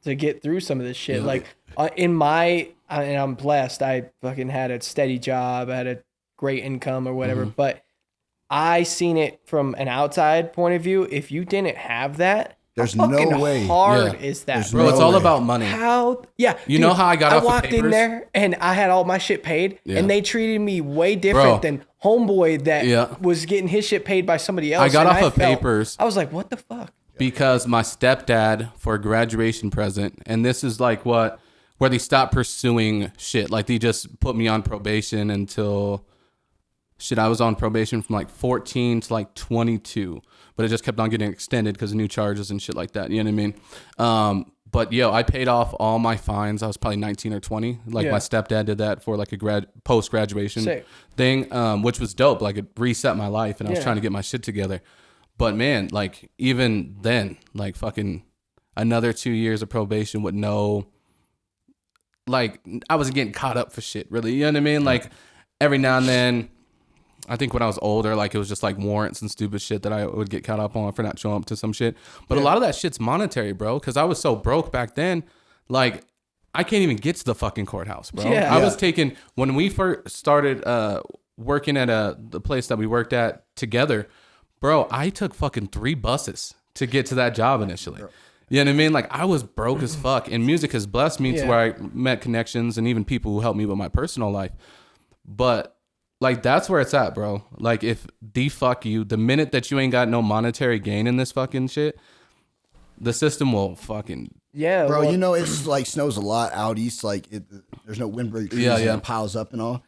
to get through some of this shit. Yeah. Like and I'm blessed. I fucking had a steady job. I had a great income or whatever. But I seen it from an outside point of view. If you didn't have that, there's how fucking no way. hard is that, Bro, it's all about money. You know how I got off the walked in papers? there and I had all my shit paid, and they treated me way different than homeboy that was getting his shit paid by somebody else. I got off of papers. I was like, what the fuck? Because my stepdad, for a graduation present, and this is like where they stopped pursuing shit. Like, they just put me on probation until I was on probation from like 14 to like 22, but it just kept on getting extended because of new charges and shit like that. You know what I mean? But yo, I paid off all my fines. I was probably 19 or 20. Like my stepdad did that for like a post graduation thing, which was dope. Like it reset my life, and I was trying to get my shit together. But man, like even then, like fucking another 2 years of probation with no, like I wasn't getting caught up for shit really. You know what I mean? Like every now and then, I think when I was older, like it was just like warrants and stupid shit that I would get caught up on for not showing up to some shit. But a lot of that shit's monetary, bro. Because I was so broke back then, like I can't even get to the fucking courthouse, bro. I was taking, when we first started working at the place that we worked at together, bro, I took fucking 3 buses to get to that job initially. You know what I mean? Like I was broke as fuck, and music has blessed me to where I met connections and even people who helped me with my personal life. But like that's where it's at, bro. Like if fuck you, the minute that you ain't got no monetary gain in this fucking shit, the system will fucking bro. Well, you know, it's like snows a lot out east. Like there's no windbreak trees and it piles up and all.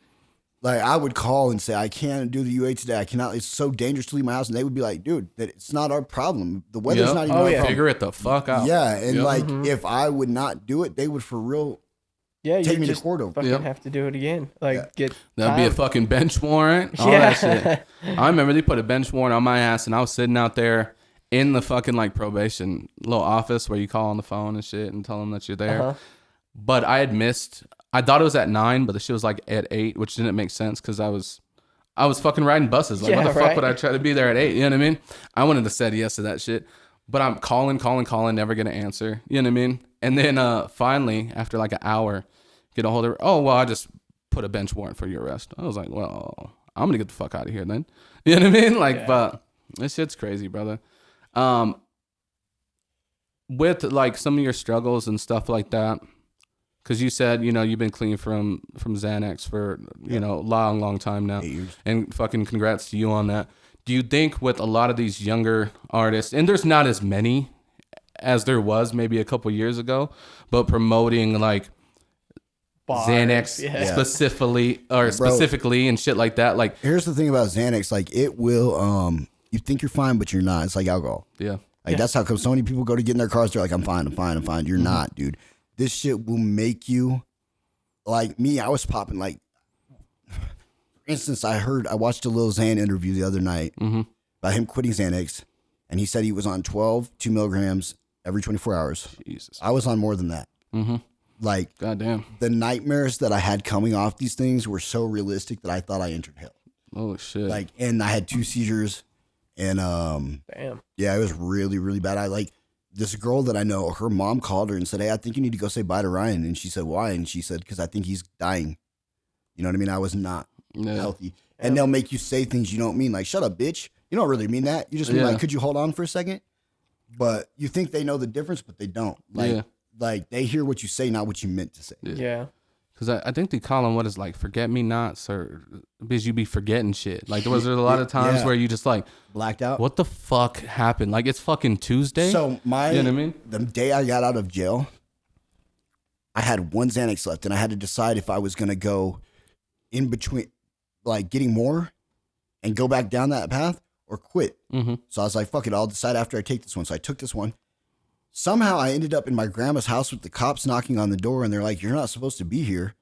Like I would call and say, I can't do the UA today. I cannot. It's so dangerous to leave my house. And they would be like, dude, that it's not our problem. The weather's not even our problem. Figure it the fuck out. Yeah, and like if I would not do it, they would for real take me to court over. Fucking have to do it again. Like that'd be a fucking bench warrant. All that shit. I remember they put a bench warrant on my ass, and I was sitting out there in the fucking like probation little office where you call on the phone and shit and tell them that you're there. But I had missed. I thought it was at 9, but the shit was like at 8, which didn't make sense because I was fucking riding buses. Like, what the fuck would I try to be there at 8? You know what I mean? I wanted to say yes to that shit, but I'm calling, never gonna answer. You know what I mean? And then finally, after like an hour, get a hold of her. Oh, well, I just put a bench warrant for your arrest. I was like, well, I'm gonna get the fuck out of here then. You know what I mean? Like, but this shit's crazy, brother. With like some of your struggles and stuff like that. Because you said, you know, you've been clean from Xanax for, you know, long time now. 8 years. And fucking congrats to you on that. Do you think with a lot of these younger artists, and there's not as many as there was maybe a couple years ago, but promoting like bars, Xanax specifically and shit like that. Like, here's the thing about Xanax. Like it will, you think you're fine, but you're not. It's like alcohol. Yeah. Like that's how come so many people go to get in their cars. They're like, I'm fine. You're not, dude. This shit will make you, like me, I was popping like, for instance, I watched a Lil Xan interview the other night about him quitting Xanax, and he said he was on 2 milligrams every 24 hours. Jesus. I was on more than that. Like, goddamn, the nightmares that I had coming off these things were so realistic that I thought I entered hell. Oh shit. Like, and I had 2 seizures, and yeah, it was really, really bad. I like, this girl that I know, her mom called her and said, hey, I think you need to go say bye to Ryan. And she said, why? And she said, because I think he's dying. You know what I mean? I was not healthy. And they'll make you say things you don't mean. Like, shut up, bitch. You don't really mean that. You just mean like, could you hold on for a second? But you think they know the difference, but they don't. Like they hear what you say, not what you meant to say. Yeah. Because I think they call them what is like forget-me-nots, or because you be forgetting shit. Like there's a lot of times where you just like blacked out. What the fuck happened? Like it's fucking Tuesday. So you know what I mean? The day I got out of jail, I had 1 Xanax left, and I had to decide if I was gonna go in between, like getting more, and go back down that path or quit. So I was like, fuck it, I'll decide after I take this one. So I took this one. Somehow I ended up in my grandma's house with the cops knocking on the door, and they're like, you're not supposed to be here.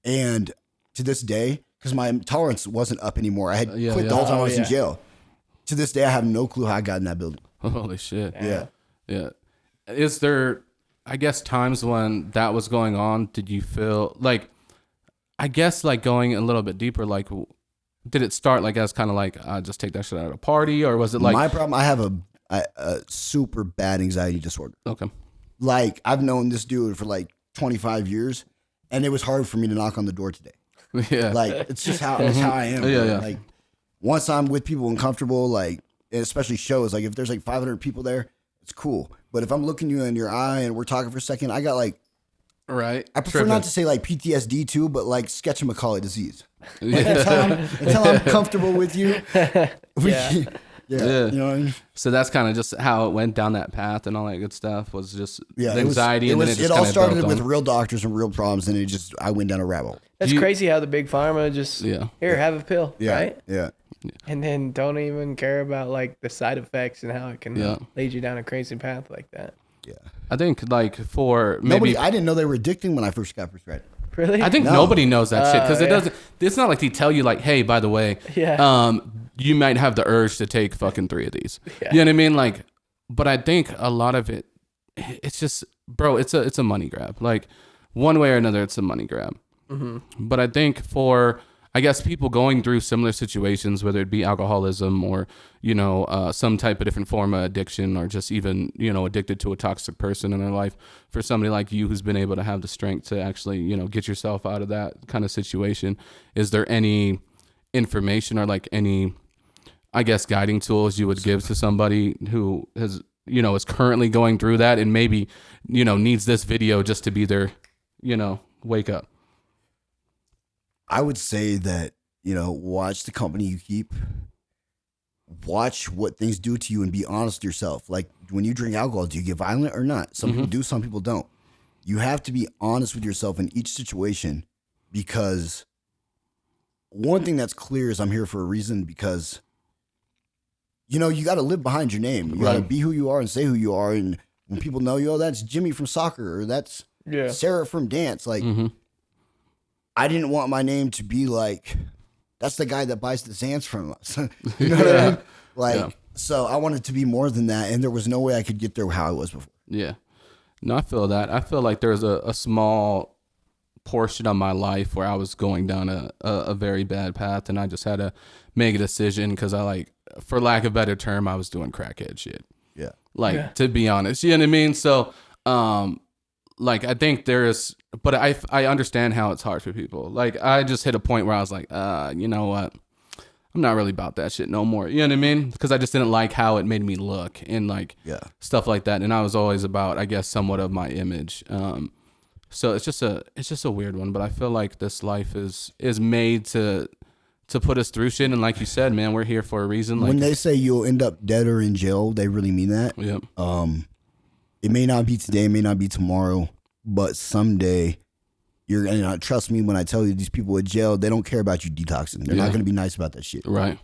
And to this day, because my tolerance wasn't up anymore, I had quit the whole time I was in jail. To this day, I have no clue how I got in that building. Holy shit. Yeah. Is there, I guess, times when that was going on, did you feel like, I guess like going a little bit deeper, like did it start like as kind of like, just take that shit out of a party, or was it like? My problem, I have a super bad anxiety disorder. Okay. Like I've known this dude for like 25 years, and it was hard for me to knock on the door today. Yeah. Like it's just how I am. Yeah. Like once I'm with people and comfortable, like especially shows, like if there's like 500 people there, it's cool. But if I'm looking you in your eye and we're talking for a second, I got like, right. I prefer not to say like PTSD too, but like Sketch-Macaulay disease. Like until I'm comfortable with you. Yeah, you know what I mean? So that's kind of just how it went down that path, and all that good stuff was just the anxiety. It all started with real doctors and real problems, and I went down a rabbit hole. That's crazy how the big pharma just, here, have a pill, right? Yeah. And then don't even care about like the side effects and how it can lead you down a crazy path like that. Yeah. I think like for maybe Nobody, I didn't know they were addicting when I first got prescribed. Really? I think nobody knows that shit because it yeah. doesn't. It's not like they tell you like, hey, by the way, you might have the urge to take fucking 3 of these. Yeah. You know what I mean? Like, but I think a lot of it, it's just, bro, it's a money grab. Like, one way or another, it's a money grab. But I think for, I guess, people going through similar situations, whether it be alcoholism or, you know, some type of different form of addiction or just even, you know, addicted to a toxic person in their life, for somebody like you who's been able to have the strength to actually, you know, get yourself out of that kind of situation, is there any information or like any, I guess, guiding tools you would give to somebody who has, you know, is currently going through that and maybe, you know, needs this video just to be their, you know, wake up? I would say that, you know, watch the company you keep. Watch what things do to you and be honest with yourself. Like, when you drink alcohol, do you get violent or not? Some people do, some people don't. You have to be honest with yourself in each situation, because one thing that's clear is I'm here for a reason, because, you know, you got to live behind your name. You got to be who you are and say who you are. And when people know you, oh, that's Jimmy from soccer, or that's Sarah from dance. Like, I didn't want my name to be like, that's the guy that buys the Zans from us. You know what I mean? Like, so I wanted to be more than that. And there was no way I could get there how I was before. Yeah. No, I feel that. I feel like there's a small portion of my life where I was going down a very bad path, and I just had to make a decision because I, like, for lack of a better term, I was doing crackhead shit. Yeah. Like, to be honest, you know what I mean? So, like, I think but I understand how it's hard for people. Like, I just hit a point where I was like, you know what? I'm not really about that shit no more. You know what I mean? Because I just didn't like how it made me look and like stuff like that. And I was always about, I guess, somewhat of my image. So it's just a weird one. But I feel like this life is made to put us through shit. And like you said, man, we're here for a reason. Like, when they say you'll end up dead or in jail, they really mean that. Yep. It may not be today, it may not be tomorrow, but someday you're gonna, trust me when I tell you, these people in jail, they don't care about you detoxing. They're not going to be nice about that shit. Right.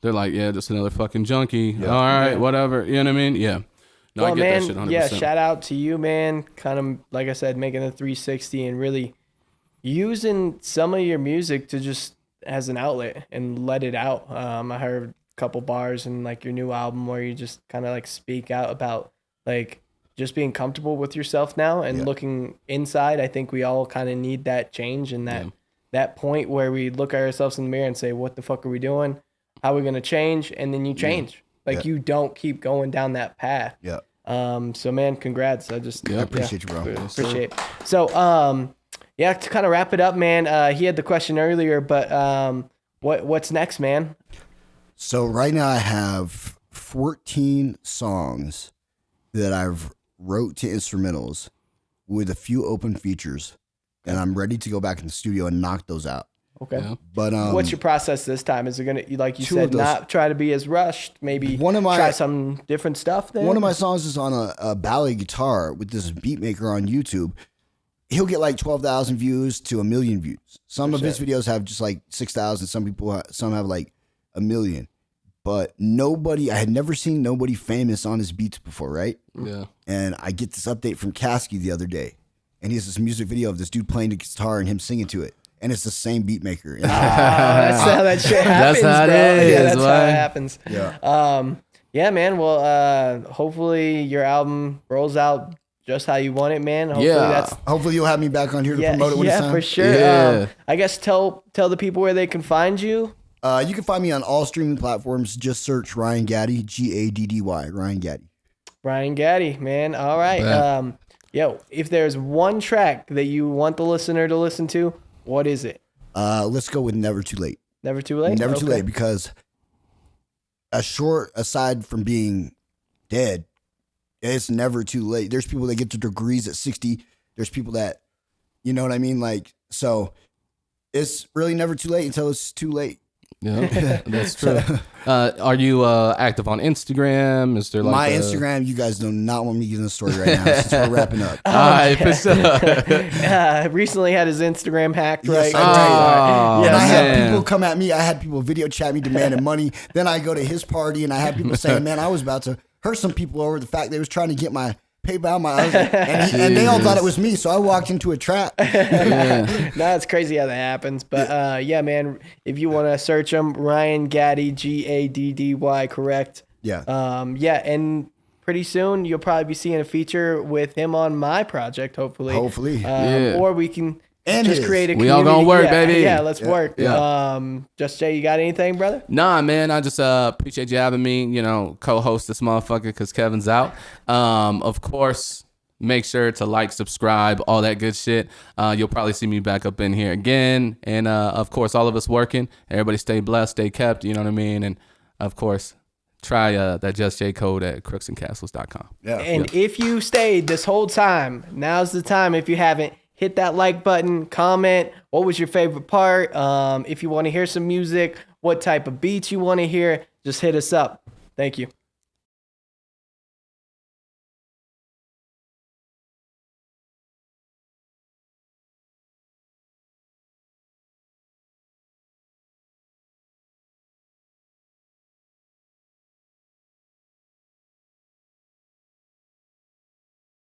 They're like, yeah, just another fucking junkie. All right, whatever. You know what I mean? Yeah. No, well, I get man, that shit 100%. yeah, shout out to you, man. Kind of, like I said, making a 360 and really using some of your music to just as an outlet and let it out. I heard a couple bars in like your new album where you just kind of like speak out about like just being comfortable with yourself now and looking inside. I think we all kind of need that change and that point where we look at ourselves in the mirror and say, what the fuck are we doing? How are we going to change? And then you change. Like you don't keep going down that path. Yeah. So man, congrats. I appreciate you, bro. Appreciate it. So, to kind of wrap it up, man, he had the question earlier, but what's next, man? So right now I have 14 songs that I've wrote to instrumentals with a few open features, and I'm ready to go back in the studio and knock those out. Okay. Yeah. But what's your process this time? Is it gonna, like you said, not try to be as rushed? Maybe try some different stuff. Then one of my songs is on a ballad guitar with this beat maker on YouTube. He'll get like 12,000 views to 1 million views. Some of his videos have just like 6,000. Some have like 1 million. But I had never seen nobody famous on his beats before, right? Yeah. And I get this update from Kasky the other day, and he has this music video of this dude playing the guitar and him singing to it. And it's the same beat maker. That's how that shit happens, That's how it bro. is, Yeah, that's how man. it happens. Yeah. Yeah, man. Well, hopefully your album rolls out just how you want it, man. Hopefully Hopefully you'll have me back on here to promote it when it's time. Yeah, for sure. Yeah. I guess tell the people where they can find you. You can find me on all streaming platforms. Just search Ryan Gaddy, Gaddy, Ryan Gaddy. Ryan Gaddy, man. All right. If there's one track that you want the listener to listen to, what is it? Let's go with Never Too Late. Never Too Late? Never Too Late, because aside from being dead, it's never too late. There's people that get their degrees at 60. There's people that, you know what I mean? Like, so it's really never too late until it's too late. Yeah, that's true. Are you active on Instagram? Is there like my Instagram? You guys do not want me to get in the story right now since we're wrapping up. All right, for sure. Recently had his Instagram hacked, right? Yes, I did. And I had man. people come at me. I had people video chat me demanding money. Then I go to his party and I had people saying, "Man, I was about to hurt some people over the fact they was trying to get my PayPal my and they all thought it was me, so I walked into a trap. No, it's crazy how that happens. But yeah, man, if you want to search him, Ryan Gaddy, Gaddy, correct? Yeah. Yeah, and pretty soon you'll probably be seeing a feature with him on my project, hopefully. Or we can just create a community. We all gonna work, baby. Yeah, let's work. Yeah. Juz J, you got anything, brother? Nah, man, I just appreciate you having me, co-host this motherfucker because Kevin's out. Of course, make sure to like, subscribe, all that good shit. You'll probably see me back up in here again. And of course, all of us working. Everybody stay blessed, stay kept, you know what I mean? And of course, try that Juz J code at crooksandcastles.com. Yeah. And if you stayed this whole time, now's the time. If you haven't, hit that like button, comment what was your favorite part. If you want to hear some music, what type of beats you want to hear, just hit us up. Thank you.